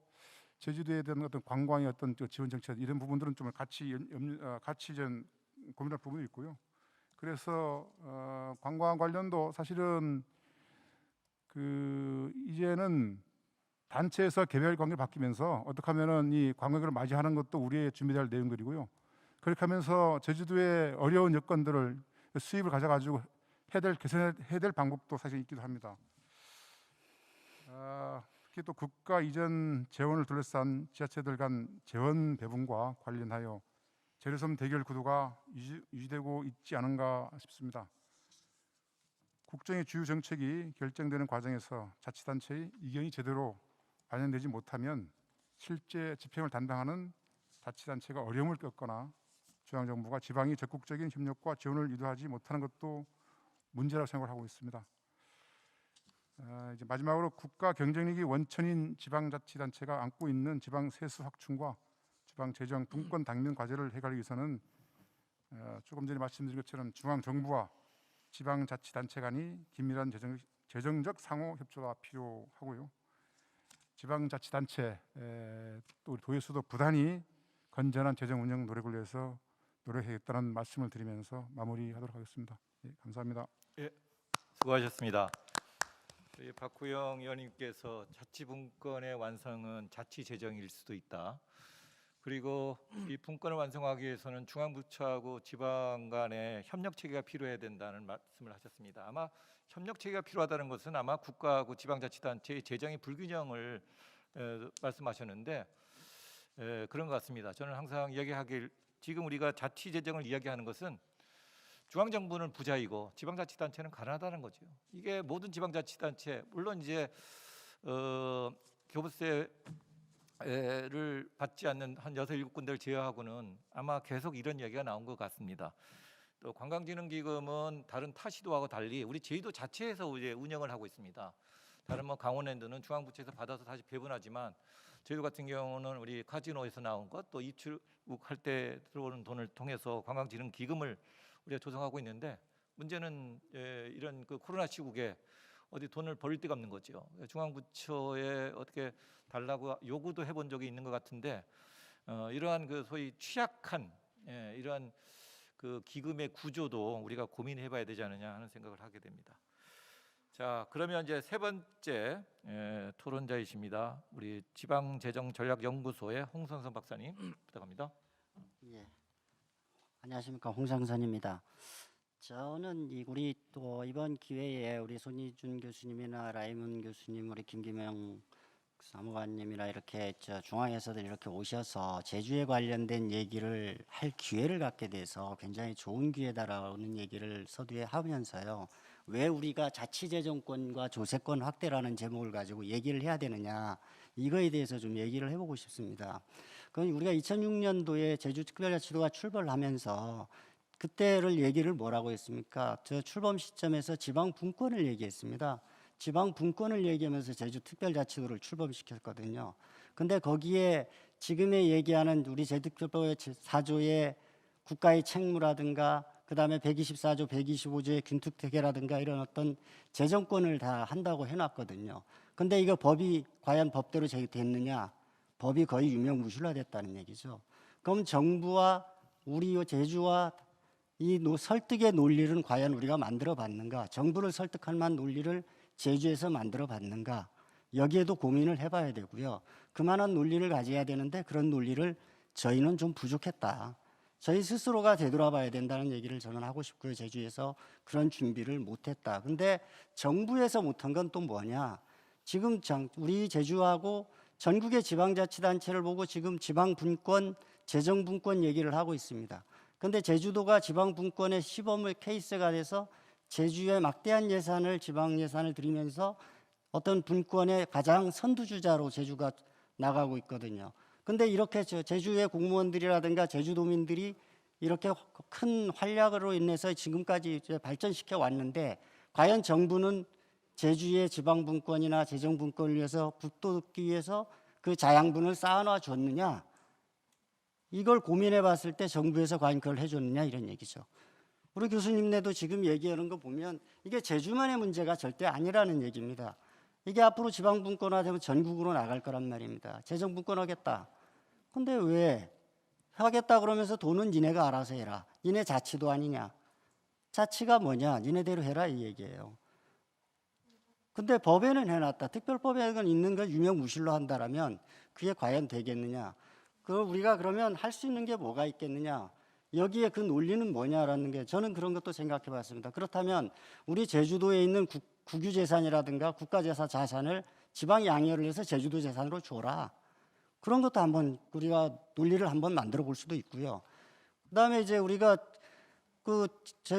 제주도에 대한 어떤 관광의 어떤 지원 정책 이런 부분들은 좀 같이 좀 고민할 부분이 있고요. 그래서 관광 관련도 사실은 이제는 단체에서 개별 관계를 바뀌면서 어떻게 하면은 이 관광객을 맞이하는 것도 우리의 준비될 내용들이고요. 그렇게 하면서 제주도의 어려운 여건들을 수입을 가져가지고 개선해야 될 방법도 사실 있기도 합니다. 특히 또 국가 이전 재원을 둘러싼 지자체들 간 재원 배분과 관련하여 제로섬 대결 구도가 유지되고 있지 않은가 싶습니다. 국정의 주요 정책이 결정되는 과정에서 자치단체의 의견이 제대로 반영되지 못하면 실제 집행을 담당하는 자치단체가 어려움을 겪거나 중앙정부가 지방이 적극적인 협력과 지원을 유도하지 못하는 것도 문제라고 생각하고 있습니다. 이제 마지막으로 국가 경쟁력이 원천인 지방자치단체가 안고 있는 지방 세수 확충과 지방 재정 분권 당면 과제를 해결하기 위해서는 조금 전에 말씀드린 것처럼 중앙정부와 지방자치단체 간이 긴밀한 재정적 상호 협조가 필요하고요. 지방자치단체 또 우리 도에서도 부단히 건전한 재정 운영 노력을 위해서 노력하겠다는 말씀을 드리면서 마무리하도록 하겠습니다. 예, 감사합니다. 수고하셨습니다. 저희 박구영 의원님께서 자치분권의 완성은 자치재정일 수도 있다. 그리고 이 분권을 완성하기 위해서는 중앙부처하고 지방 간의 협력체계가 필요해야 된다는 말씀을 하셨습니다. 아마 협력체계가 필요하다는 것은 아마 국가하고 지방자치단체의 재정의 불균형을 말씀하셨는데 그런 것 같습니다. 저는 항상 이야기하길 지금 우리가 자치재정을 이야기하는 것은 중앙정부는 부자이고 지방자치단체는 가난하다는 거죠. 이게 모든 지방자치단체 물론 이제 교부세를 받지 않는 한 6, 7군데를 제외하고는 아마 계속 이런 이야기가 나온 것 같습니다. 또 관광진흥기금은 다른 타 시도하고 달리 우리 제주도 자체에서 이제 운영을 하고 있습니다. 다른 뭐 강원랜드는 중앙부처에서 받아서 다시 배분하지만 제주도 같은 경우는 우리 카지노에서 나온 것 또 입출국할 때 들어오는 돈을 통해서 관광진흥기금을 우리가 조성하고 있는데 문제는 이런 그 코로나 시국에 어디 돈을 벌릴 데가 없는 거죠. 중앙부처에 어떻게 달라고 요구도 해본 적이 있는 것 같은데 이러한 그 소위 취약한 이러한 그 기금의 구조도 우리가 고민해봐야 되지 않느냐 하는 생각을 하게 됩니다. 자, 그러면 이제 세 번째 토론자이십니다. 우리 지방재정전략연구소의 홍선선 박사님 부탁합니다. 예. 안녕하십니까, 홍상선입니다. 저는 우리 또 이번 기회에 우리 손희준 교수님이나 라이문 교수님, 우리 김기명 사무관님이나 이렇게 중앙에서들 이렇게 오셔서 제주에 관련된 얘기를 할 기회를 갖게 돼서 굉장히 좋은 기회다라는 얘기를 서두에 하면서요. 왜 우리가 자치재정권과 조세권 확대라는 제목을 가지고 얘기를 해야 되느냐, 이거에 대해서 좀 얘기를 해보고 싶습니다. 그건 우리가 2006년도에 제주특별자치도가 출범하면서 그때를 얘기를 뭐라고 했습니까? 저 출범 시점에서 지방 분권을 얘기했습니다. 지방 분권을 얘기하면서 제주특별자치도를 출범시켰거든요. 근데 거기에 지금의 얘기하는 우리 제주특별법의 4조의 국가의 책무라든가 그다음에 124조, 125조의 균특태계라든가 이런 어떤 재정권을 다 한다고 해놨거든요. 근데 이거 법이 과연 법대로 됐느냐? 법이 거의 유명무실화됐다는 얘기죠. 그럼 정부와 우리 제주와 이 설득의 논리를 과연 우리가 만들어 봤는가? 정부를 설득할 만한 논리를 제주에서 만들어 봤는가? 여기에도 고민을 해봐야 되고요. 그만한 논리를 가져야 되는데 그런 논리를 저희는 좀 부족했다. 저희 스스로가 되돌아봐야 된다는 얘기를 저는 하고 싶고요. 제주에서 그런 준비를 못했다. 근데 정부에서 못한 건 또 뭐냐? 지금 우리 제주하고 전국의 지방자치단체를 보고 지금 지방분권, 재정분권 얘기를 하고 있습니다. 그런데 제주도가 지방분권의 시범의 케이스가 돼서 제주에 막대한 예산을 지방 예산을 들이면서 어떤 분권의 가장 선두주자로 제주가 나가고 있거든요. 그런데 이렇게 제주의 공무원들이라든가 제주도민들이 이렇게 큰 활약으로 인해서 지금까지 이제 발전시켜 왔는데 과연 정부는 제주의 지방분권이나 재정분권을 위해서 북돋기 위해서 그 자양분을 쌓아놔 줬느냐? 이걸 고민해 봤을 때 정부에서 과연 그걸 해줬느냐 이런 얘기죠. 우리 교수님네도 지금 얘기하는 거 보면 이게 제주만의 문제가 절대 아니라는 얘기입니다. 이게 앞으로 지방분권화되면 전국으로 나갈 거란 말입니다. 재정분권하겠다. 근데 왜 하겠다 그러면서 돈은 니네가 알아서 해라. 니네 자치도 아니냐. 자치가 뭐냐. 니네대로 해라 이 얘기예요. 근데 법에는 해놨다. 특별법에는 있는 걸 유명무실로 한다라면 그게 과연 되겠느냐. 그걸 우리가 그러면 할 수 있는 게 뭐가 있겠느냐. 여기에 그 논리는 뭐냐라는 게 저는 그런 것도 생각해 봤습니다. 그렇다면 우리 제주도에 있는 국유재산이라든가 국가재산 자산을 지방 양해를 해서 제주도 재산으로 줘라. 그런 것도 한번 우리가 논리를 한번 만들어 볼 수도 있고요. 그다음에 이제 우리가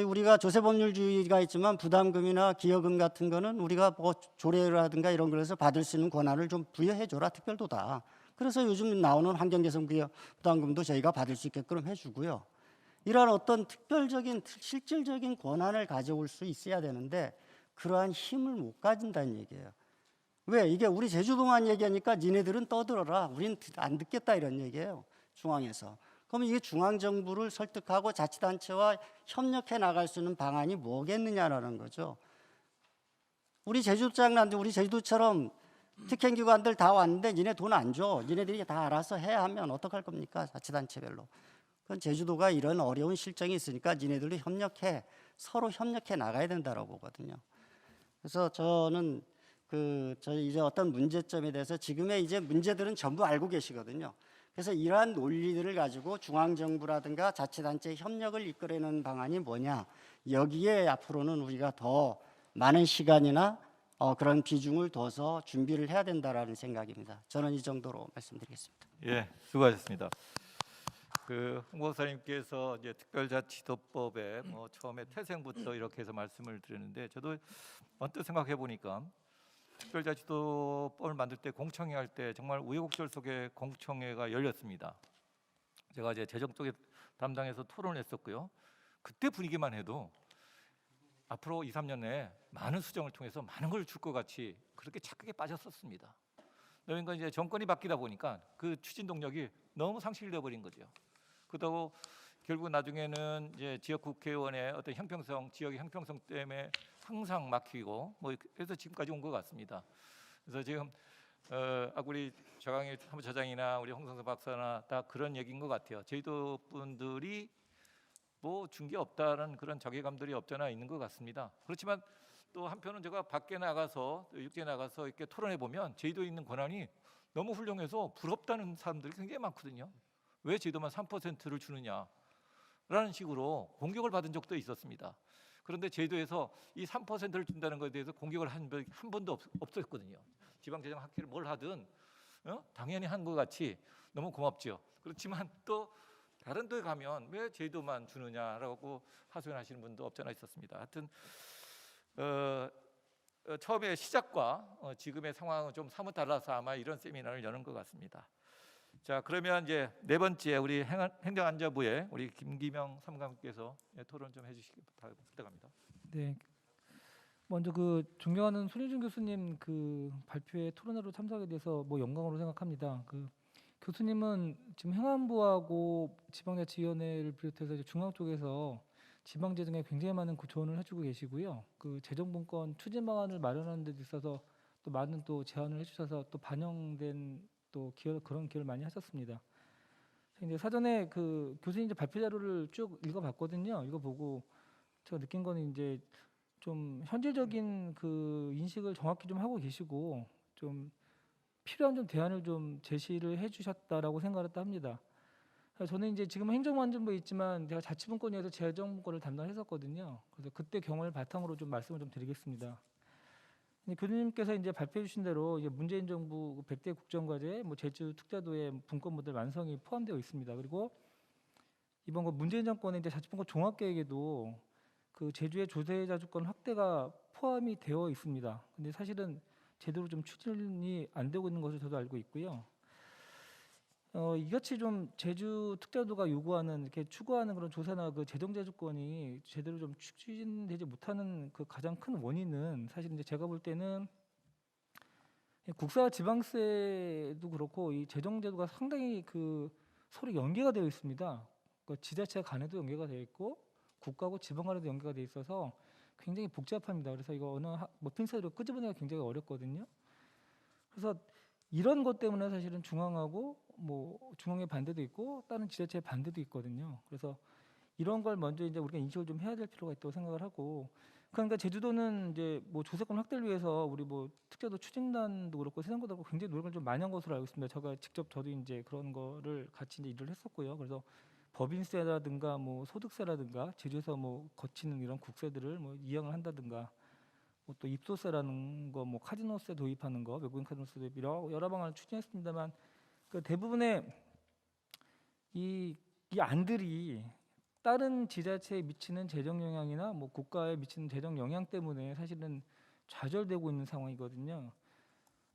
우리가 조세법률주의가 있지만 부담금이나 기여금 같은 거는 우리가 뭐 조례라든가 이런 걸 해서 받을 수 있는 권한을 좀 부여해 줘라. 특별도다. 그래서 요즘 나오는 환경개선 부담금도 저희가 받을 수 있게끔 해주고요. 이러한 어떤 특별적인 실질적인 권한을 가져올 수 있어야 되는데 그러한 힘을 못 가진다는 얘기예요. 왜? 이게 우리 제주도만 얘기하니까 니네들은 떠들어라. 우린 안 듣겠다 이런 얘기예요. 중앙에서. 그러면 이게 중앙정부를 설득하고 자치단체와 협력해 나갈 수 있는 방안이 뭐겠느냐라는 거죠. 우리 제주도 장난데 우리 제주도처럼 특혜기관들 다 왔는데 니네 돈 안 줘. 니네들이 다 알아서 해 하면 어떡할 겁니까? 자치단체별로. 그건 제주도가 이런 어려운 실정이 있으니까 니네들도 협력해. 서로 협력해 나가야 된다고 보거든요. 그래서 저는 저희 이제 어떤 문제점에 대해서 지금의 이제 문제들은 전부 알고 계시거든요. 그래서 이러한 논리들을 가지고 중앙정부라든가 자치단체의 협력을 이끌어내는 방안이 뭐냐. 여기에 앞으로는 우리가 더 많은 시간이나 그런 비중을 둬서 준비를 해야 된다라는 생각입니다. 저는 이 정도로 말씀드리겠습니다. 예, 수고하셨습니다. 홍 박사님께서 이제 특별자치도법에 처음에 태생부터 이렇게 해서 말씀을 드렸는데 저도 언뜻 생각해 보니까 특별자치도법을 만들 때 공청회 할 때 정말 우여곡절 속에 공청회가 열렸습니다. 제가 이제 재정 쪽에 담당해서 토론을 했었고요. 그때 분위기만 해도 앞으로 2, 3년 내에 많은 수정을 통해서 많은 걸 줄 것 같이 그렇게 착각에 빠졌었습니다. 그러니까 이제 정권이 바뀌다 보니까 그 추진 동력이 너무 상실돼 버린 거죠. 그렇다고 결국 나중에는 이제 지역 국회의원의 어떤 형평성, 지역의 형평성 때문에 항상 막히고 그래서 지금까지 온 것 같습니다. 그래서 지금 우리 저강일 사무처장이나 우리 홍성섭 박사나 다 그런 얘기인 것 같아요. 제주도 분들이 준 게 없다는 그런 자괴감들이 없잖아 있는 것 같습니다. 그렇지만 또 한편은 제가 밖에 나가서 육지에 나가서 이렇게 토론해 보면 제주도에 있는 권한이 너무 훌륭해서 부럽다는 사람들이 굉장히 많거든요. 왜 제주도만 3%를 주느냐라는 식으로 공격을 받은 적도 있었습니다. 그런데 제주도에서 이 3%를 준다는 것에 대해서 공격을 한 번도 없었거든요. 지방재정학회를 뭘 하든 당연히 한 것 같이 너무 고맙죠. 그렇지만 또 다른 데 가면 왜 제주도만 주느냐라고 하소연하시는 분도 없잖아 있었습니다. 하여튼 처음에 시작과 지금의 상황은 좀 사뭇 달라서 아마 이런 세미나를 여는 것 같습니다. 자, 그러면 이제 네 번째 우리 행정안전부의 우리 김기명 사무관께서 토론 좀 해주시기 부탁합니다. 네, 먼저 존경하는 손희준 교수님 발표회 토론회로 참석에 대해서 영광으로 생각합니다. 교수님은 지금 행안부하고 지방자치위원회를 비롯해서 이제 중앙 쪽에서 지방재정에 굉장히 많은 조언을 해주고 계시고요. 재정분권 추진 방안을 마련하는 데 있어서 또 많은 또 제안을 해주셔서 또 반영된 또 그런 기여를 많이 하셨습니다. 이제 사전에 교수님 이제 발표 자료를 쭉 읽어봤거든요. 이거 보고 제가 느낀 거는 이제 좀 현실적인 인식을 정확히 좀 하고 계시고 좀 필요한 좀 대안을 좀 제시를 해주셨다라고 생각을 합니다. 저는 이제 지금 행정안전부에 있지만 제가 자치분권위에서 재정분권을 담당했었거든요. 그래서 그때 경험을 바탕으로 좀 말씀을 좀 드리겠습니다. 교수님께서 이제 발표해 주신 대로 이제 문재인 정부 100대 국정과제, 제주 특자도의 분권 모델 완성이 포함되어 있습니다. 그리고 이번 문재인 정권의 이제 자치분권 종합계획에도 제주의 조세자주권 확대가 포함이 되어 있습니다. 근데 사실은 제대로 좀 추진이 안 되고 있는 것을 저도 알고 있고요. 이같이 좀 제주 특자도가 요구하는 이렇게 추구하는 그런 조세나 재정자주권이 제대로 좀 추진되지 못하는 가장 큰 원인은 사실 이제 제가 볼 때는 국사 지방세도 그렇고 이 재정제도가 상당히 서로 연계가 되어 있습니다. 지자체 간에도 연계가 되어 있고 국가고 지방 간에도 연계가 돼 있어서 굉장히 복잡합니다. 그래서 이거 뭐 핀셋으로 끄집어내기가 굉장히 어렵거든요. 그래서 이런 것 때문에 사실은 중앙하고 뭐 중앙의 반대도 있고 다른 지자체의 반대도 있거든요. 그래서 이런 걸 먼저 이제 우리가 인식을 좀 해야 될 필요가 있다고 생각을 하고, 그러니까 제주도는 이제 뭐 조세권 확대를 위해서 우리 뭐 특제도 추진단도 그렇고 세상도 그렇고 굉장히 노력을 좀 많이 한 것으로 알고 있습니다. 제가 직접 저도 이제 그런 거를 같이 이제 일을 했었고요. 그래서 법인세라든가 뭐 소득세라든가 제주에서 뭐 거치는 이런 국세들을 뭐 이양을 한다든가, 뭐 또 입소세라는 거, 뭐 카지노세 도입하는 거, 외국인 카지노세 도입, 여러 방안을 추진했습니다만 그 대부분의 이 안들이 다른 지자체에 미치는 재정 영향이나 뭐 국가에 미치는 재정 영향 때문에 사실은 좌절되고 있는 상황이거든요.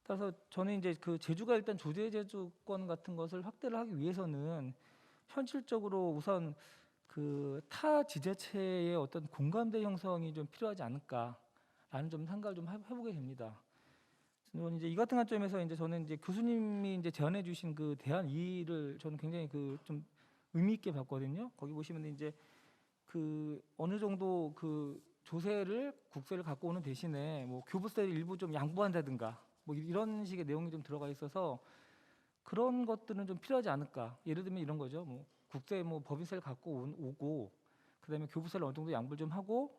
따라서 저는 이제 그 제주가 일단 조제 제주권 같은 것을 확대를 하기 위해서는 현실적으로 우선 그 타 지자체의 어떤 공감대 형성이 좀 필요하지 않을까라는 좀 생각을 좀 해보게 됩니다. 저는 이제 이 같은 관점에서 이제 저는 이제 교수님이 이제 제안해 주신 그 대안 2를 저는 굉장히 그 좀 의미 있게 봤거든요. 거기 보시면 이제 그 어느 정도 그 조세를 국세를 갖고 오는 대신에 뭐 교부세를 일부 좀 양보한다든가 뭐 이런 식의 내용이 좀 들어가 있어서 그런 것들은 좀 필요하지 않을까. 예를 들면 이런 거죠. 뭐 국세 뭐 법인세를 갖고 오고 그다음에 교부세를 어느 정도 양보를 좀 하고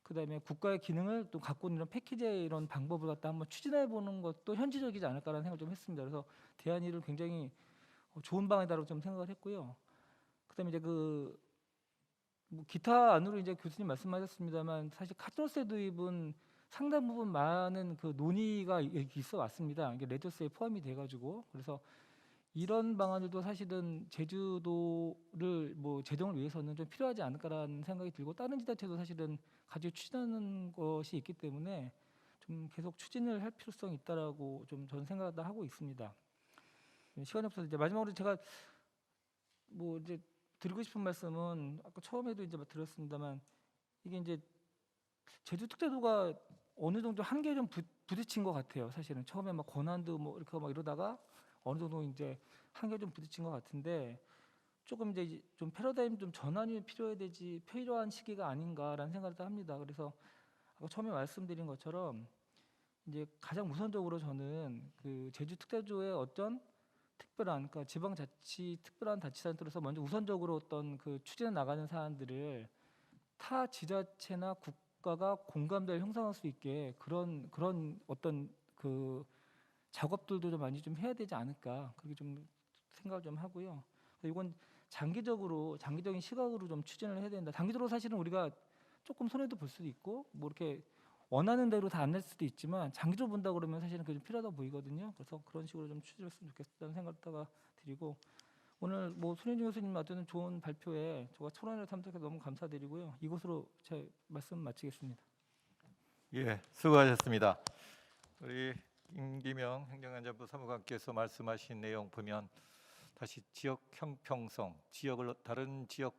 그다음에 국가의 기능을 또 갖고 오는 이런 패키지의 이런 방법을 갖다 한번 추진해 보는 것도 현실적이지 않을까라는 생각을 좀 했습니다. 그래서 대안이를 굉장히 좋은 방안이다라고 좀 생각을 했고요. 그다음에 이제 뭐 기타 안으로 이제 교수님 말씀하셨습니다만 사실 카지노세 도입은 상당 부분 많은 그 논의가 있어 왔습니다. 이게 레저세에 포함이 돼가지고 그래서 이런 방안들도 사실은 제주도를 뭐 재정을 위해서는 좀 필요하지 않을까라는 생각이 들고 다른 지자체도 사실은 같이 추진하는 것이 있기 때문에 좀 계속 추진을 할 필요성이 있다라고 좀 저는 생각을 하고 있습니다. 시간이 없어서 이제 마지막으로 제가 뭐 이제 드리고 싶은 말씀은 아까 처음에도 이제 드렸습니다만 이게 이제 제주 특제도가 어느 정도 한계에 좀 부딪힌 것 같아요. 사실은 처음에 막 권한도 뭐 이렇게 막 이러다가 어느 정도 이제 한계에 좀 부딪힌 것 같은데 조금 이제 좀 패러다임 좀 전환이 필요한 시기가 아닌가라는 생각을 합니다. 그래서 아까 처음에 말씀드린 것처럼 이제 가장 우선적으로 저는 그 제주 특제도의 어떤 그러니까 지방자치 특별한 자치단체로서 먼저 우선적으로 어떤 그 추진해 나가는 사안들을 타 지자체나 국가가 공감대를 형성할 수 있게 그런 어떤 그 작업들도 좀 많이 좀 해야 되지 않을까 그렇게 좀 생각을 좀 하고요. 이건 장기적인 시각으로 좀 추진을 해야 된다. 단기적으로 사실은 우리가 조금 손해도 볼 수도 있고 뭐 이렇게 원하는 대로 다 안 날 수도 있지만 장기적으로 본다 그러면 사실은 그게 좀 필요하다 보이거든요. 그래서 그런 식으로 좀 추진했으면 좋겠다는 생각을 드리고 오늘 뭐 손혜준 교수님 어떤 좋은 발표에 제가 토론회에 참석해서 너무 감사드리고요. 이것으로 제 말씀 마치겠습니다. 예, 수고하셨습니다. 우리 김기명 행정안전부 사무관께서 말씀하신 내용 보면 다시 지역 형평성, 다른 지역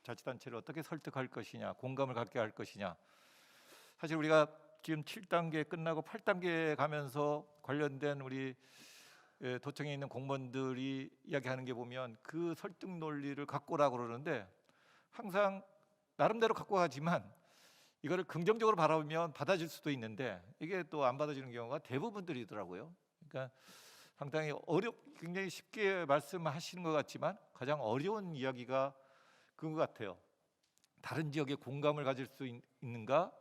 자치단체를 어떻게 설득할 것이냐, 공감을 갖게 할 것이냐. 사실 우리가 지금 7단계 끝나고 8단계 가면서 관련된 우리 도청에 있는 공무원들이 이야기하는 게 보면 그 설득 논리를 갖고 오라고 그러는데 항상 나름대로 갖고 가지만 이거를 긍정적으로 바라보면 받아줄 수도 있는데 이게 또 안 받아주는 경우가 대부분들이더라고요. 그러니까 상당히 굉장히 쉽게 말씀하시는 것 같지만 가장 어려운 이야기가 그거 같아요. 다른 지역에 공감을 가질 수 있는가?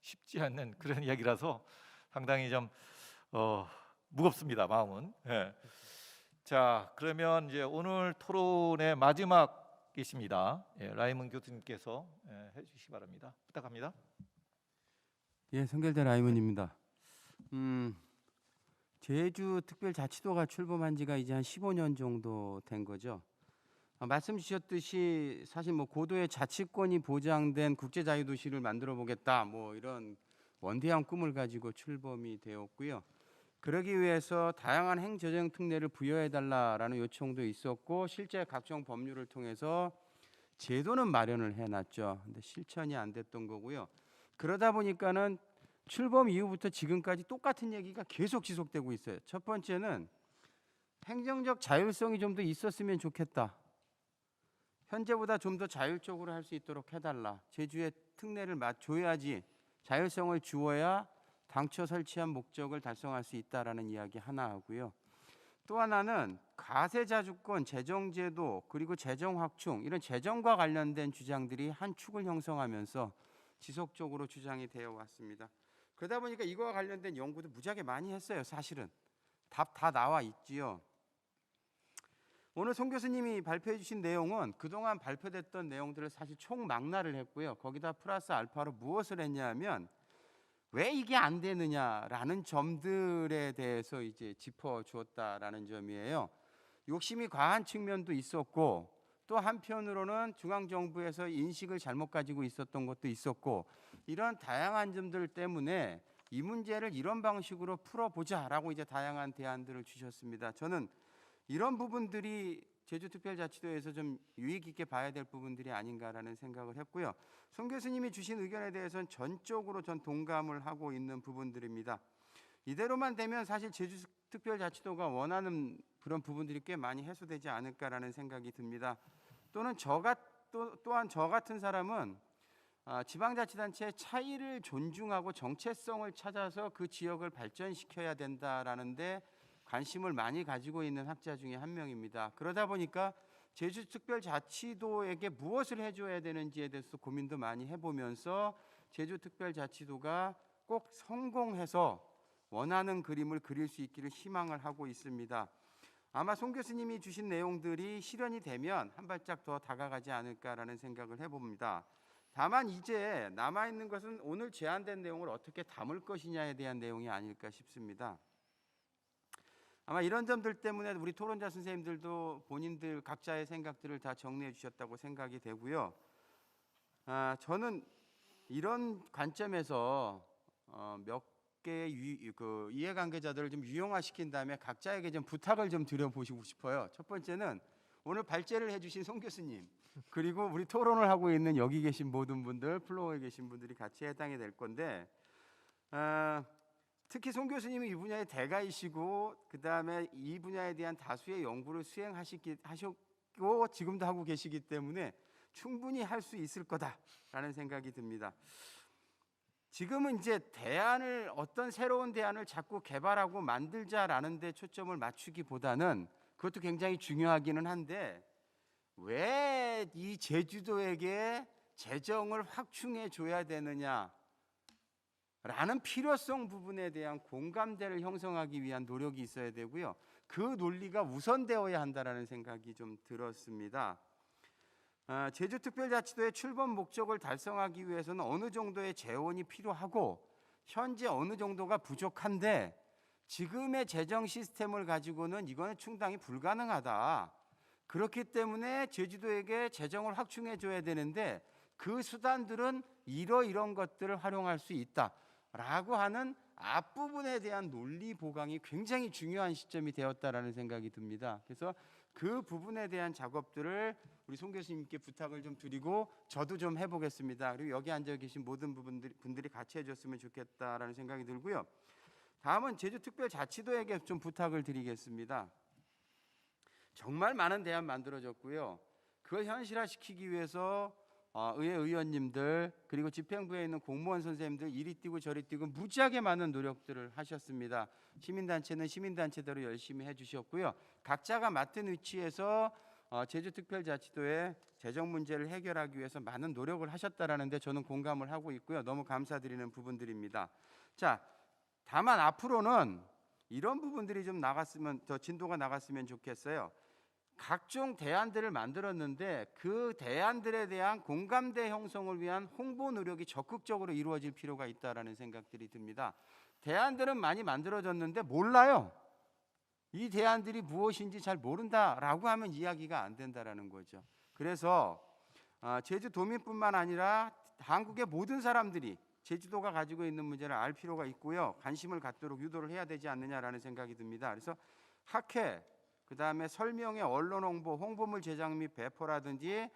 쉽지 않는 그런 이야기라서 상당히 좀 무겁습니다, 마음은. 예. 자, 그러면 이제 오늘 토론의 마지막이십니다. 라이먼 교수님께서 해주시기 바랍니다. 부탁합니다. 예, 성결대 라이먼입니다. 제주특별자치도가 출범한 지가 이제 한 15년 정도 된 거죠. 말씀 주셨듯이 사실 뭐 고도의 자치권이 보장된 국제자유도시를 만들어 보겠다 뭐 이런 원대한 꿈을 가지고 출범이 되었고요. 그러기 위해서 다양한 행정적 특례를 부여해 달라라는 요청도 있었고 실제 각종 법률을 통해서 제도는 마련을 해놨죠. 근데 실천이 안 됐던 거고요. 그러다 보니까는 출범 이후부터 지금까지 똑같은 얘기가 계속 지속되고 있어요. 첫 번째는 행정적 자율성이 좀 더 있었으면 좋겠다. 현재보다 좀 더 자율적으로 할 수 있도록 해달라. 제주에 특례를 줘야지, 자율성을 주어야 당초 설치한 목적을 달성할 수 있다라는 이야기 하나 하고요. 또 하나는 가세자주권, 재정제도, 그리고 재정 확충, 이런 재정과 관련된 주장들이 한 축을 형성하면서 지속적으로 주장이 되어 왔습니다. 그러다 보니까 이거와 관련된 연구도 무지하게 많이 했어요. 사실은 답 다 나와 있지요. 오늘 송 교수님이 발표해 주신 내용은 그동안 발표됐던 내용들을 사실 총망라를 했고요. 거기다 플러스 알파로 무엇을 했냐면 왜 이게 안 되느냐라는 점들에 대해서 이제 짚어 주었다라는 점이에요. 욕심이 과한 측면도 있었고, 또 한편으로는 중앙 정부에서 인식을 잘못 가지고 있었던 것도 있었고, 이런 다양한 점들 때문에 이 문제를 이런 방식으로 풀어보자라고 이제 다양한 대안들을 주셨습니다. 저는 이런 부분들이 제주특별자치도에서 좀 유익 있게 봐야 될 부분들이 아닌가라는 생각을 했고요. 송 교수님이 주신 의견에 대해서는 전적으로 전 동감을 하고 있는 부분들입니다. 이대로만 되면 사실 제주특별자치도가 원하는 그런 부분들이 꽤 많이 해소되지 않을까라는 생각이 듭니다. 또한 저 같은 사람은 지방자치단체의 차이를 존중하고 정체성을 찾아서 그 지역을 발전시켜야 된다라는데 관심을 많이 가지고 있는 학자 중에 한 명입니다. 그러다 보니까 제주특별자치도에게 무엇을 해줘야 되는지에 대해서 고민도 많이 해보면서 제주특별자치도가 꼭 성공해서 원하는 그림을 그릴 수 있기를 희망을 하고 있습니다. 아마 송 교수님이 주신 내용들이 실현이 되면 한 발짝 더 다가가지 않을까라는 생각을 해봅니다. 다만 이제 남아있는 것은 오늘 제안된 내용을 어떻게 담을 것이냐에 대한 내용이 아닐까 싶습니다. 아마 이런 점들 때문에 우리 토론자 선생님들도 본인들 각자의 생각들을 다 정리해 주셨다고 생각이 되고요. 저는 이런 관점에서 몇 개의 이해관계자들을 좀 유형화시킨 다음에 각자에게 좀 부탁을 좀 드려보시고 싶어요. 첫 번째는 오늘 발제를 해주신 송 교수님, 그리고 우리 토론을 하고 있는 여기 계신 모든 분들, 플로어에 계신 분들이 같이 해당이 될 건데, 특히 송 교수님이 이 분야의 대가이시고 그 다음에 이 분야에 대한 다수의 연구를 수행하셨고 지금도 하고 계시기 때문에 충분히 할 수 있을 거다라는 생각이 듭니다. 지금은 이제 어떤 새로운 대안을 자꾸 개발하고 만들자라는 데 초점을 맞추기보다는, 그것도 굉장히 중요하기는 한데 왜 이 제주도에게 재정을 확충해 줘야 되느냐 라는 필요성 부분에 대한 공감대를 형성하기 위한 노력이 있어야 되고요. 그 논리가 우선되어야 한다라는 생각이 좀 들었습니다. 제주특별자치도의 출범 목적을 달성하기 위해서는 어느 정도의 재원이 필요하고 현재 어느 정도가 부족한데 지금의 재정 시스템을 가지고는 이거는 충당이 불가능하다. 그렇기 때문에 제주도에게 재정을 확충해 줘야 되는데 그 수단들은 이런 것들을 활용할 수 있다 라고 하는 앞부분에 대한 논리 보강이 굉장히 중요한 시점이 되었다라는 생각이 듭니다. 그래서 그 부분에 대한 작업들을 우리 송 교수님께 부탁을 좀 드리고 저도 좀 해보겠습니다. 그리고 여기 앉아 계신 모든 분들이 같이 해줬으면 좋겠다라는 생각이 들고요. 다음은 제주특별자치도에게 좀 부탁을 드리겠습니다. 정말 많은 대안 만들어졌고요. 그걸 현실화시키기 위해서 의회 의원님들 그리고 집행부에 있는 공무원 선생님들 이리 뛰고 저리 뛰고 무지하게 많은 노력들을 하셨습니다. 시민단체는 시민단체대로 열심히 해주셨고요. 각자가 맡은 위치에서 제주특별자치도의 재정 문제를 해결하기 위해서 많은 노력을 하셨다라는데 저는 공감을 하고 있고요. 너무 감사드리는 부분들입니다. 자, 다만 앞으로는 이런 부분들이 좀 더 진도가 나갔으면 좋겠어요. 각종 대안들을 만들었는데 그 대안들에 대한 공감대 형성을 위한 홍보 노력이 적극적으로 이루어질 필요가 있다라는 생각들이 듭니다. 대안들은 많이 만들어졌는데 몰라요. 이 대안들이 무엇인지 잘 모른다라고 하면 이야기가 안 된다라는 거죠. 그래서 제주도민뿐만 아니라 한국의 모든 사람들이 제주도가 가지고 있는 문제를 알 필요가 있고요. 관심을 갖도록 유도를 해야 되지 않느냐라는 생각이 듭니다. 그래서 학회, 그다음에 설명회, 언론 홍보, 홍보물 제작 및 배포라든지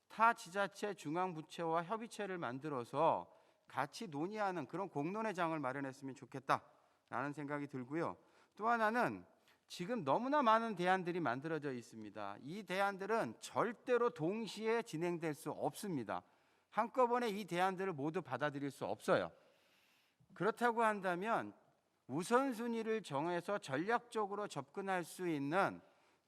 타 지자체 중앙부처와 협의체를 만들어서 같이 논의하는 그런 공론의 장을 마련했으면 좋겠다라는 생각이 들고요. 또 하나는 지금 너무나 많은 대안들이 만들어져 있습니다. 이 대안들은 절대로 동시에 진행될 수 없습니다. 한꺼번에 이 대안들을 모두 받아들일 수 없어요. 그렇다고 한다면 우선순위를 정해서 전략적으로 접근할 수 있는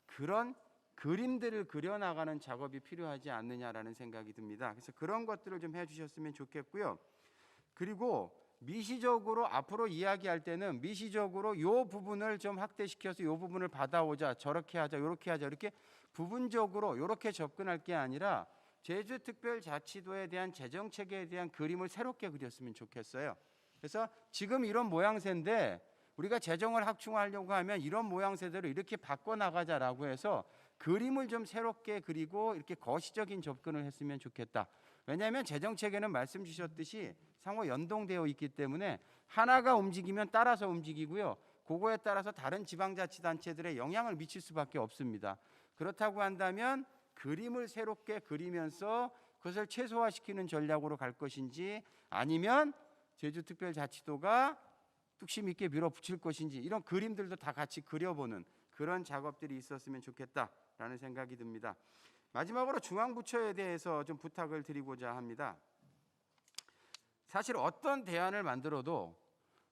그런 그림들을 그려나가는 작업이 필요하지 않느냐라는 생각이 듭니다. 그래서 그런 것들을 좀 해주셨으면 좋겠고요. 그리고 미시적으로 앞으로 이야기할 때는 미시적으로 이 부분을 좀 확대시켜서 이 부분을 받아오자, 저렇게 하자, 이렇게 하자, 이렇게 부분적으로 이렇게 접근할 게 아니라 제주특별자치도에 대한 재정체계에 대한 그림을 새롭게 그렸으면 좋겠어요. 그래서 지금 이런 모양새인데 우리가 재정을 확충하려고 하면 이런 모양새대로 이렇게 바꿔나가자라고 해서 그림을 좀 새롭게 그리고 이렇게 거시적인 접근을 했으면 좋겠다. 왜냐하면 재정체계는 말씀 주셨듯이 상호 연동되어 있기 때문에 하나가 움직이면 따라서 움직이고요. 그거에 따라서 다른 지방자치단체들의 영향을 미칠 수밖에 없습니다. 그렇다고 한다면 그림을 새롭게 그리면서 그것을 최소화시키는 전략으로 갈 것인지 아니면 제주특별자치도가 뚝심 있게 밀어붙일 것인지 이런 그림들도 다 같이 그려보는 그런 작업들이 있었으면 좋겠다라는 생각이 듭니다. 마지막으로 중앙부처에 대해서 좀 부탁을 드리고자 합니다. 사실 어떤 대안을 만들어도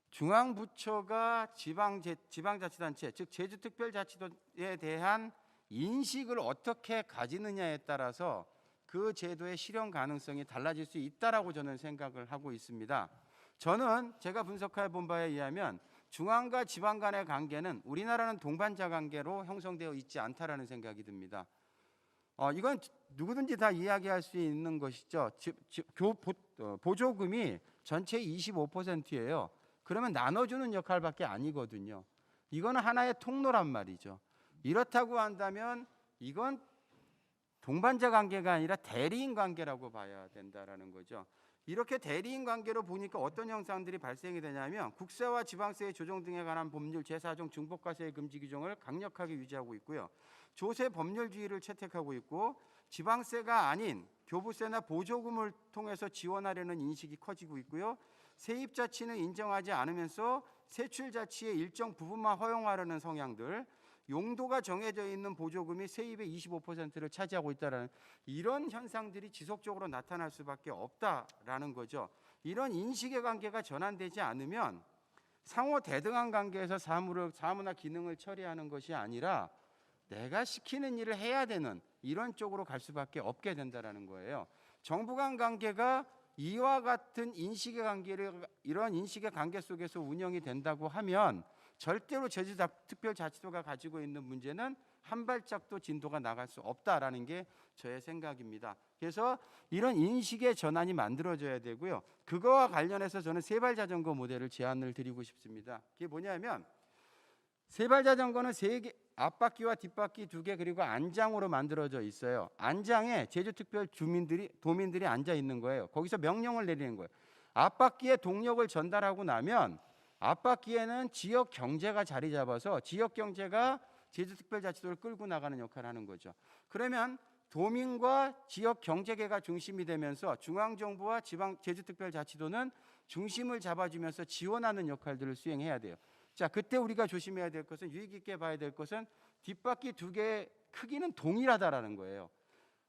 중앙부처가 지방자치단체 즉 제주특별자치도에 대한 인식을 어떻게 가지느냐에 따라서 그 제도의 실현 가능성이 달라질 수 있다라고 저는 생각을 하고 있습니다. 저는 제가 분석해 본 바에 의하면 중앙과 지방 간의 관계는 우리나라는 동반자 관계로 형성되어 있지 않다라는 생각이 듭니다. 이건 누구든지 다 이야기할 수 있는 것이죠. 보조금이 전체 25%예요. 그러면 나눠주는 역할밖에 아니거든요. 이거는 하나의 통로란 말이죠. 이렇다고 한다면 이건 동반자 관계가 아니라 대리인 관계라고 봐야 된다라는 거죠. 이렇게 대리인 관계로 보니까 어떤 현상들이 발생이 되냐면 국세와 지방세의 조정 등에 관한 법률 제4종 중복과세 금지 규정을 강력하게 유지하고 있고요. 조세 법률주의를 채택하고 있고 지방세가 아닌 교부세나 보조금을 통해서 지원하려는 인식이 커지고 있고요. 세입자치는 인정하지 않으면서 세출자치의 일정 부분만 허용하려는 성향들, 용도가 정해져 있는 보조금이 세입의 25%를 차지하고 있다는 이런 현상들이 지속적으로 나타날 수밖에 없다라는 거죠. 이런 인식의 관계가 전환되지 않으면 상호 대등한 관계에서 사무나 기능을 처리하는 것이 아니라 내가 시키는 일을 해야 되는 이런 쪽으로 갈 수밖에 없게 된다라는 거예요. 정부 간 관계가 이와 같은 인식의 관계를 이런 인식의 관계 속에서 운영이 된다고 하면 절대로 제주특별자치도가 가지고 있는 문제는 한 발짝도 진도가 나갈 수 없다라는 게 저의 생각입니다. 그래서 이런 인식의 전환이 만들어져야 되고요. 그거와 관련해서 저는 세발자전거 모델을 제안을 드리고 싶습니다. 그게 뭐냐면 세발자전거는 3개, 앞바퀴와 뒷바퀴 2개 그리고 안장으로 만들어져 있어요. 안장에 제주특별 도민들이 앉아 있는 거예요. 거기서 명령을 내리는 거예요. 앞바퀴에 동력을 전달하고 나면 앞바퀴에는 지역 경제가 자리 잡아서 지역 경제가 제주특별자치도를 끌고 나가는 역할을 하는 거죠. 그러면 도민과 지역 경제계가 중심이 되면서 중앙정부와 제주특별자치도는 중심을 잡아주면서 지원하는 역할들을 수행해야 돼요. 자, 그때 우리가 조심해야 될 것은 유익 있게 봐야 될 것은 뒷바퀴 2개의 크기는 동일하다라는 거예요.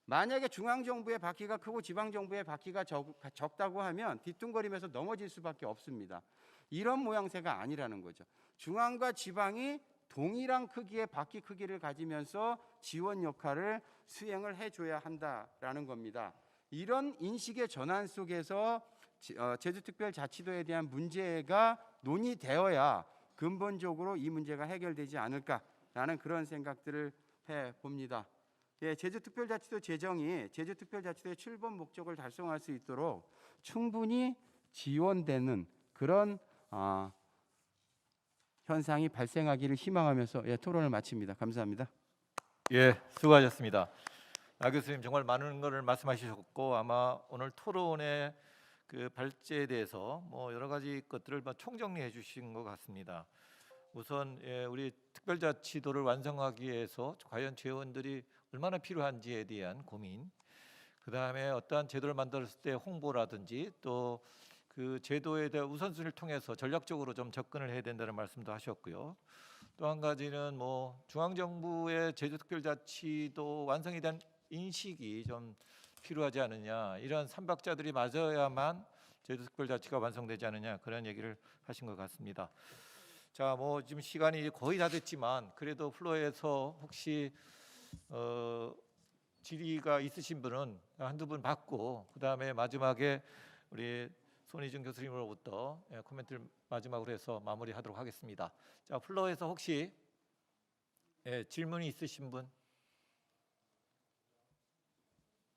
만약에 중앙정부의 바퀴가 크고 지방정부의 바퀴가 적다고 하면 뒤뚱거리면서 넘어질 수밖에 없습니다. 이런 모양새가 아니라는 거죠. 중앙과 지방이 동일한 크기의 바퀴 크기를 가지면서 지원 역할을 수행을 해줘야 한다라는 겁니다. 이런 인식의 전환 속에서 제주특별자치도에 대한 문제가 논의되어야 근본적으로 이 문제가 해결되지 않을까라는 그런 생각들을 해봅니다. 예, 제주특별자치도 재정이 제주특별자치도의 출범 목적을 달성할 수 있도록 충분히 지원되는 그런 현상이 발생하기를 희망하면서 토론을 마칩니다. 감사합니다. 예, 수고하셨습니다. 나 교수님 정말 많은 것을 말씀하셨고 아마 오늘 토론의 그 발제에 대해서 여러 가지 것들을 총정리해 주신 것 같습니다. 우선 우리 특별자치도를 완성하기 위해서 과연 재원들이 얼마나 필요한지에 대한 고민, 그 다음에 어떠한 제도를 만들었을 때 홍보라든지 또 그 제도에 대한 우선순위를 통해서 전략적으로 좀 접근을 해야 된다는 말씀도 하셨고요. 또 한 가지는 뭐 중앙정부의 제주특별자치도 완성에 대한 인식이 좀 필요하지 않느냐, 이런 삼박자들이 맞아야만 제주특별자치가 완성되지 않느냐, 그런 얘기를 하신 것 같습니다. 자, 뭐 지금 시간이 거의 다 됐지만 그래도 플로에서 혹시 질의가 있으신 분은 한두 분 받고, 그 다음에 마지막에 우리 손희준 교수님으로부터 코멘트를 마지막으로 해서 마무리하도록 하겠습니다. 자, 플로에서 혹시 질문이 있으신 분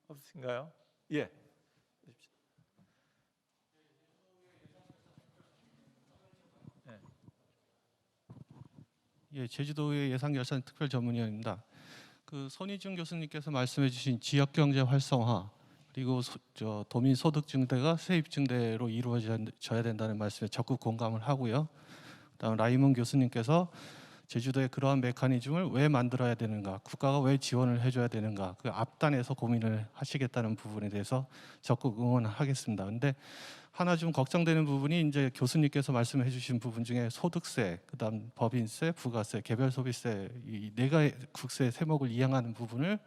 없으신가요? 예. 예, 제주도의 예산결산 특별전문위원입니다. 그 손희준 교수님께서 말씀해주신 지역경제 활성화 그리고 도민 소득 증대가 세입 증대로 이루어져야 된다는 말씀에 적극 공감을 하고요. 그다음 라이먼 교수님께서 제주도의 그러한 메커니즘을 왜 만들어야 되는가, 국가가 왜 지원을 해줘야 되는가, 그 앞단에서 고민을 하시겠다는 부분에 대해서 적극 응원하겠습니다. 근데 하나 좀 걱정되는 부분이 이제 교수님께서 말씀해 주신 부분 중에 소득세, 그다음 법인세, 부가세, 개별소비세 이 네 가지 국세 세목을 이행하는 부분을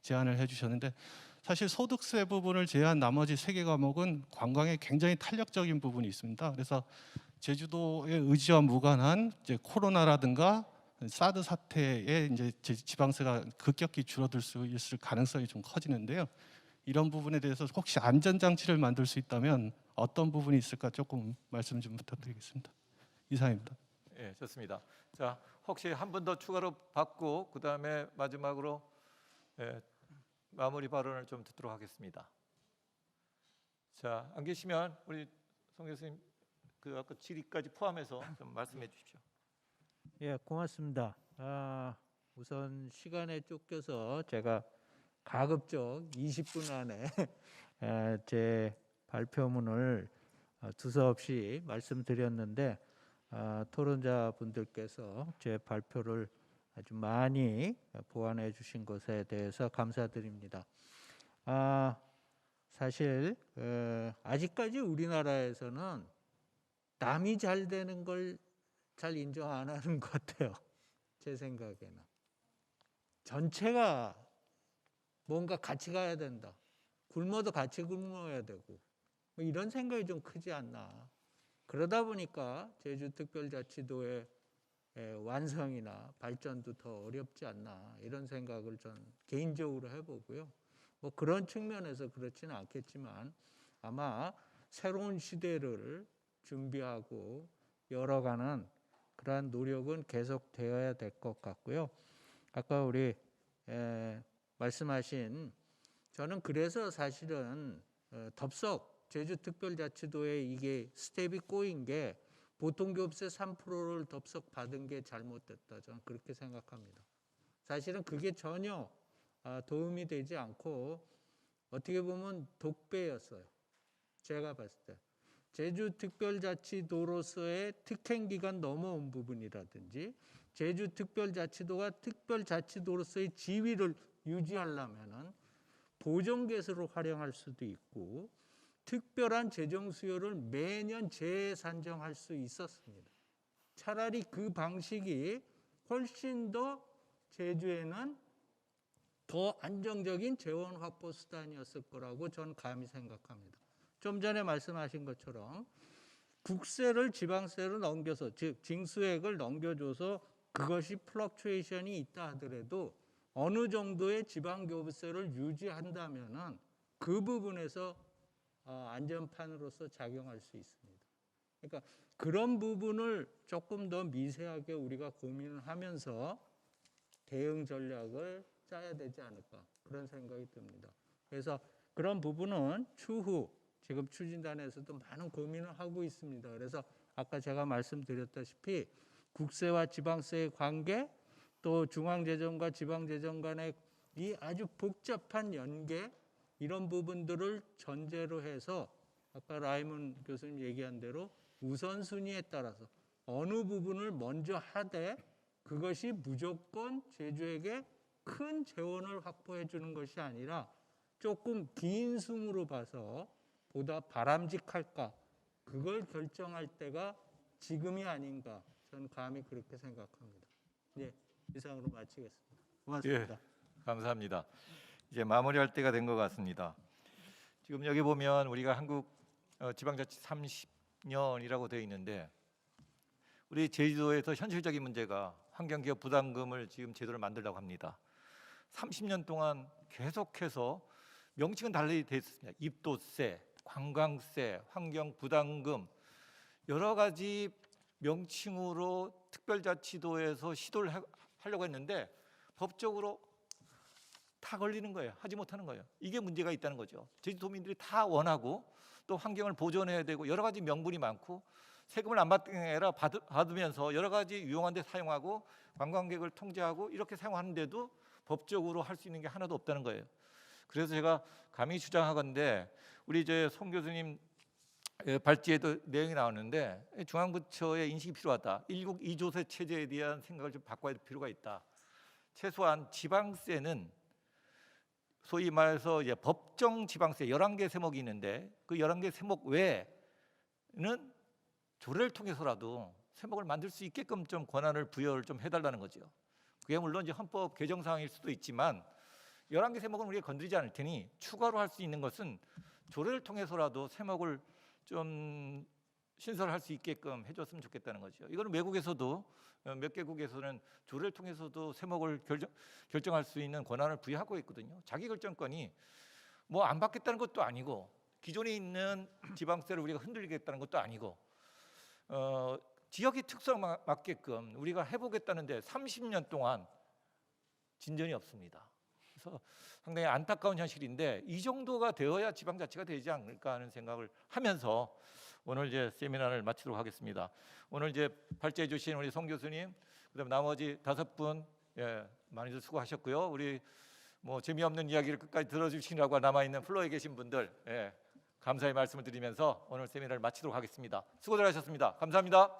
제안을 해주셨는데, 사실 소득세 부분을 제한 나머지 3개 과목은 관광에 굉장히 탄력적인 부분이 있습니다. 그래서 제주도의 의지와 무관한 이제 코로나라든가 사드 사태에 이제 지방세가 급격히 줄어들 수 있을 가능성이 좀 커지는데요. 이런 부분에 대해서 혹시 안전장치를 만들 수 있다면 어떤 부분이 있을까 조금 말씀 좀 부탁드리겠습니다. 이상입니다. 예, 좋습니다. 자, 혹시 한 분 더 추가로 받고 그 다음에 마지막으로 마무리 발언을 좀 듣도록 하겠습니다. 자, 안 계시면 우리 송 교수님 그 아까 질의까지 포함해서 좀 말씀해 주십시오. 예, 고맙습니다. 우선 시간에 쫓겨서 제가 가급적 20분 안에 제 발표문을 두서없이 말씀드렸는데 토론자 분들께서 제 발표를 아주 많이 보완해 주신 것에 대해서 감사드립니다. 사실 아직까지 우리나라에서는 남이 잘 되는 걸 잘 인정 안 하는 것 같아요. 제 생각에는 전체가 뭔가 같이 가야 된다. 굶어도 같이 굶어야 되고 뭐 이런 생각이 좀 크지 않나. 그러다 보니까 제주특별자치도의 완성이나 발전도 더 어렵지 않나, 이런 생각을 전 개인적으로 해보고요. 뭐 그런 측면에서 그렇지는 않겠지만 아마 새로운 시대를 준비하고 열어가는 그러한 노력은 계속되어야 될 것 같고요. 아까 우리 말씀하신, 저는 그래서 사실은 덥석 제주특별자치도에 이게 스텝이 꼬인 게 보통교부세 3%를 덥석 받은 게 잘못됐다, 저는 그렇게 생각합니다. 사실은 그게 전혀 도움이 되지 않고 어떻게 보면 독배였어요. 제가 봤을 때 제주특별자치도로서의 특행기간 넘어온 부분이라든지 제주특별자치도가 특별자치도로서의 지위를 유지하려면 보정개수로 활용할 수도 있고 특별한 재정 수요를 매년 재산정할 수 있었습니다. 차라리 그 방식이 훨씬 더 제주에는 더 안정적인 재원 확보 수단이었을 거라고 저는 감히 생각합니다. 좀 전에 말씀하신 것처럼 국세를 지방세로 넘겨서, 즉 징수액을 넘겨줘서 그것이 플럭추에이션이 있다 하더라도 어느 정도의 지방교부세를 유지한다면은 그 부분에서 안전판으로서 작용할 수 있습니다. 그러니까 그런 부분을 조금 더 미세하게 우리가 고민을 하면서 대응 전략을 짜야 되지 않을까, 그런 생각이 듭니다. 그래서 그런 부분은 추후 지금 추진단에서도 많은 고민을 하고 있습니다. 그래서 아까 제가 말씀드렸다시피 국세와 지방세의 관계, 또 중앙재정과 지방재정 간의 이 아주 복잡한 연계, 이런 부분들을 전제로 해서 아까 라이먼 교수님 얘기한 대로 우선순위에 따라서 어느 부분을 먼저 하되 그것이 무조건 제주에게 큰 재원을 확보해 주는 것이 아니라 조금 긴 숨으로 봐서 보다 바람직할까, 그걸 결정할 때가 지금이 아닌가, 저는 감히 그렇게 생각합니다. 네, 이상으로 마치겠습니다. 고맙습니다. 감사합니다. 이제 마무리할 때가 된 것 같습니다. 지금 여기 보면 우리가 한국 지방자치 30년이라고 되어 있는데 우리 제주도에서 현실적인 문제가 환경기업 부담금을 지금 제도를 만들려고 합니다. 30년 동안 계속해서 명칭은 달리 되어 있습니다. 입도세, 관광세, 환경 부담금 여러 가지 명칭으로 특별자치도에서 시도를 하려고 했는데 법적으로 다 걸리는 거예요. 하지 못하는 거예요. 이게 문제가 있다는 거죠. 제주도민들이 다 원하고 또 환경을 보존해야 되고 여러 가지 명분이 많고 세금을 안 받으면서 여러 가지 유용한 데 사용하고 관광객을 통제하고 이렇게 사용하는데도 법적으로 할 수 있는 게 하나도 없다는 거예요. 그래서 제가 감히 주장하건대 우리 이제 송 교수님 발제에도 내용이 나오는데 중앙부처의 인식이 필요하다. 일국 2조세 체제에 대한 생각을 좀 바꿔야 될 필요가 있다. 최소한 지방세는 소위 말해서 이제 법정 지방세 11개 세목이 있는데 그 11개 세목 외에는 조례를 통해서라도 세목을 만들 수 있게끔 좀 권한을 부여를 좀 해달라는 거죠. 그게 물론 이제 헌법 개정 사항일 수도 있지만 11개 세목은 우리가 건드리지 않을 테니 추가로 할 수 있는 것은 조례를 통해서라도 세목을 좀 신설할 수 있게끔 해줬으면 좋겠다는 거죠. 이거는 외국에서도 몇 개국에서는 조례를 통해서도 세목을 결정할 수 있는 권한을 부여하고 있거든요. 자기 결정권이 뭐 안 받겠다는 것도 아니고 기존에 있는 지방세를 우리가 흔들리겠다는 것도 아니고 지역의 특성에 맞게끔 우리가 해보겠다는데 30년 동안 진전이 없습니다. 그래서 상당히 안타까운 현실인데 이 정도가 되어야 지방자치가 되지 않을까 하는 생각을 하면서 오늘 이제 세미나를 마치도록 하겠습니다. 오늘 이제 발제해 주신 우리 송 교수님, 그다음 나머지 5분 많이들 수고하셨고요. 우리 뭐 재미없는 이야기를 끝까지 들어주시라고 남아 있는 플로어에 계신 분들 감사의 말씀을 드리면서 오늘 세미나를 마치도록 하겠습니다. 수고들 하셨습니다. 감사합니다.